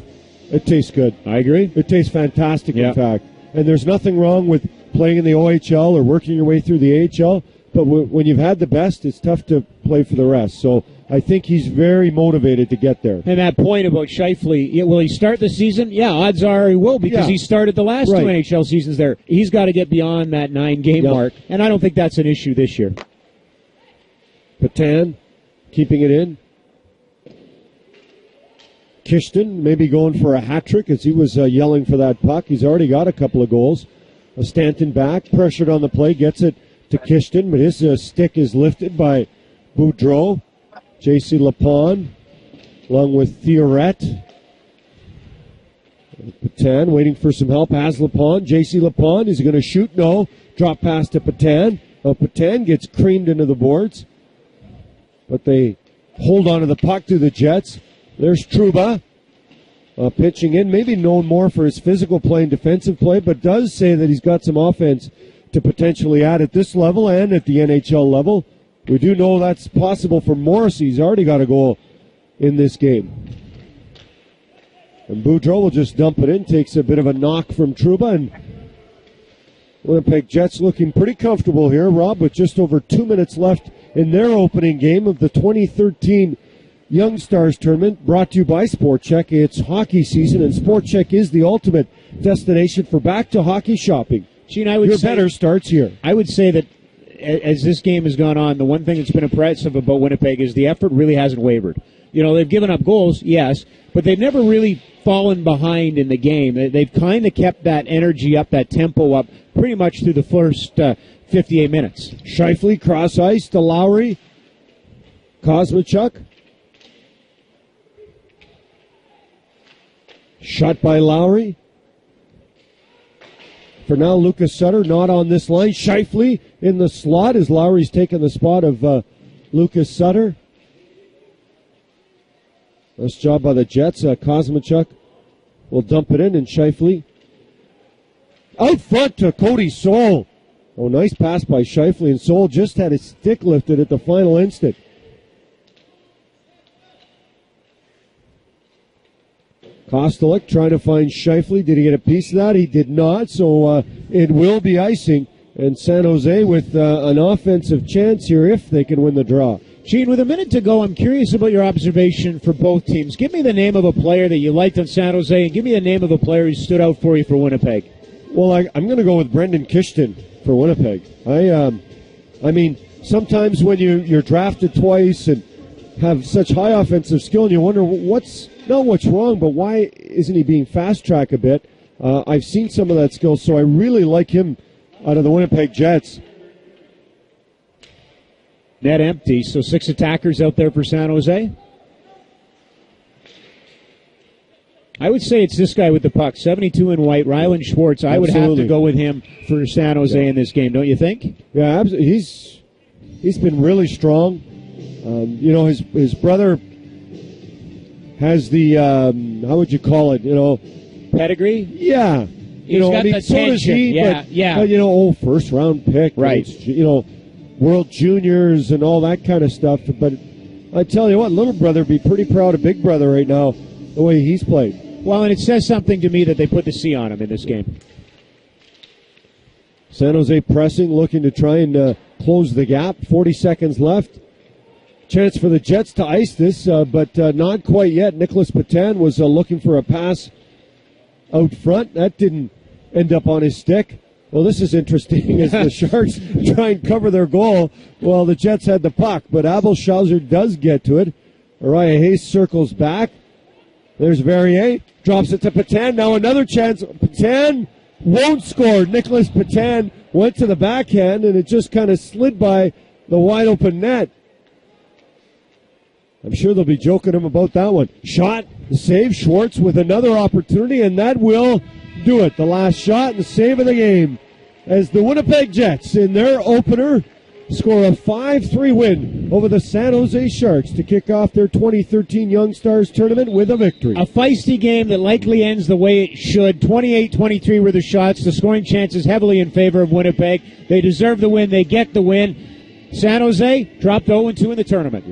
it tastes good. I agree. It tastes fantastic, in fact. And there's nothing wrong with playing in the OHL or working your way through the AHL, but when you've had the best, it's tough to play for the rest. So I think he's very motivated to get there. And that point about Scheifele, will he start the season? Yeah, odds are he will, because he started the last 2 NHL seasons there. He's got to get beyond that 9-game mark, and I don't think that's an issue this year. Patan keeping it in. Kishton maybe going for a hat trick as he was yelling for that puck. He's already got a couple of goals. Stanton back, pressured on the play, gets it to Kishton, but his stick is lifted by Boudreau. J.C. Lapon, along with Theoret. Patan waiting for some help, has Lapon. J.C. Lapon, is he going to shoot? No. Drop pass to Patan. Patan gets creamed into the boards, but they hold on to the puck through the Jets. There's Trouba pitching in, maybe known more for his physical play and defensive play, but does say that he's got some offense to potentially add at this level and at the NHL level. We do know that's possible for Morrissey. He's already got a goal in this game. And Boudreau will just dump it in, takes a bit of a knock from Trouba, and Winnipeg Jets looking pretty comfortable here, Rob, with just over 2 minutes left in their opening game of the 2013 Young Stars Tournament, brought to you by Sport Check. It's hockey season, and Sport Check is the ultimate destination for back-to-hockey shopping. Gene, Your better starts here. I would say that as this game has gone on, the one thing that's been impressive about Winnipeg is the effort really hasn't wavered. You know, they've given up goals, yes, but they've never really fallen behind in the game. They've kind of kept that energy up, that tempo up, pretty much through the first 58 minutes. Scheifele, cross ice to Lowry. Kosmachuk. Shot by Lowry. For now, Lucas Sutter not on this line. Scheifele in the slot as Lowry's taken the spot of Lucas Sutter. Nice job by the Jets. Kosmachuk will dump it in, and Scheifele out front to Cody Soul. Oh, nice pass by Scheifele, and Soul just had his stick lifted at the final instant. Kostelik trying to find Scheifele. Did he get a piece of that? He did not, so it will be icing. And San Jose with an offensive chance here if they can win the draw. Gene, with a minute to go, I'm curious about your observation for both teams. Give me the name of a player that you liked on San Jose, and give me the name of a player who stood out for you for Winnipeg. Well, I'm going to go with Brendan Kishton for Winnipeg. I mean, sometimes when you're drafted twice and have such high offensive skill, and you wonder what's wrong, but why isn't he being fast-tracked a bit? I've seen some of that skill, so I really like him out of the Winnipeg Jets. Net empty, so 6 attackers out there for San Jose. I would say it's this guy with the puck, 72 in white, Rylan Schwartz. I would have to go with him for San Jose in this game, don't you think? Yeah, absolutely. He's been really strong. His brother has the how would you call it? Pedigree. Yeah, He's got the so does he. But, first round pick, right? World Juniors and all that kind of stuff. But I tell you what, little brother be pretty proud of big brother right now, the way he's played. Well, and it says something to me that they put the C on him in this game. San Jose pressing, looking to try and close the gap. 40 seconds left. Chance for the Jets to ice this, but not quite yet. Nicholas Patan was looking for a pass out front. That didn't end up on his stick. Well, this is interesting as the Sharks try and cover their goal. Well, the Jets had the puck, but Abel Schauser does get to it. Uriah Hayes circles back. There's Verrier. Drops it to Patan. Now another chance. Patan won't score. Nicholas Patan went to the backhand, and it just kind of slid by the wide-open net. I'm sure they'll be joking him about that one. Shot, the save, Schwartz with another opportunity, and that will do it. The last shot and the save of the game as the Winnipeg Jets in their opener score a 5-3 win over the San Jose Sharks to kick off their 2013 Young Stars tournament with a victory. A feisty game that likely ends the way it should. 28-23 were the shots. The scoring chances heavily in favor of Winnipeg. They deserve the win. They get the win. San Jose dropped 0-2 in the tournament.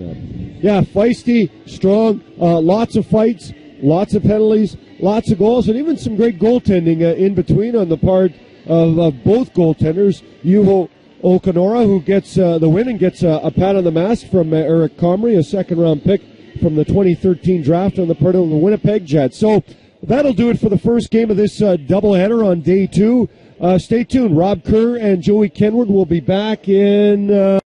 Yeah, feisty, strong, lots of fights, lots of penalties, lots of goals, and even some great goaltending in between on the part of both goaltenders. Juho Okanora, who gets the win and gets a pat on the mask from Eric Comrie, a second-round pick from the 2013 draft on the part of the Winnipeg Jets. So that'll do it for the first game of this doubleheader on day 2. Stay tuned. Rob Kerr and Joey Kenward will be back in...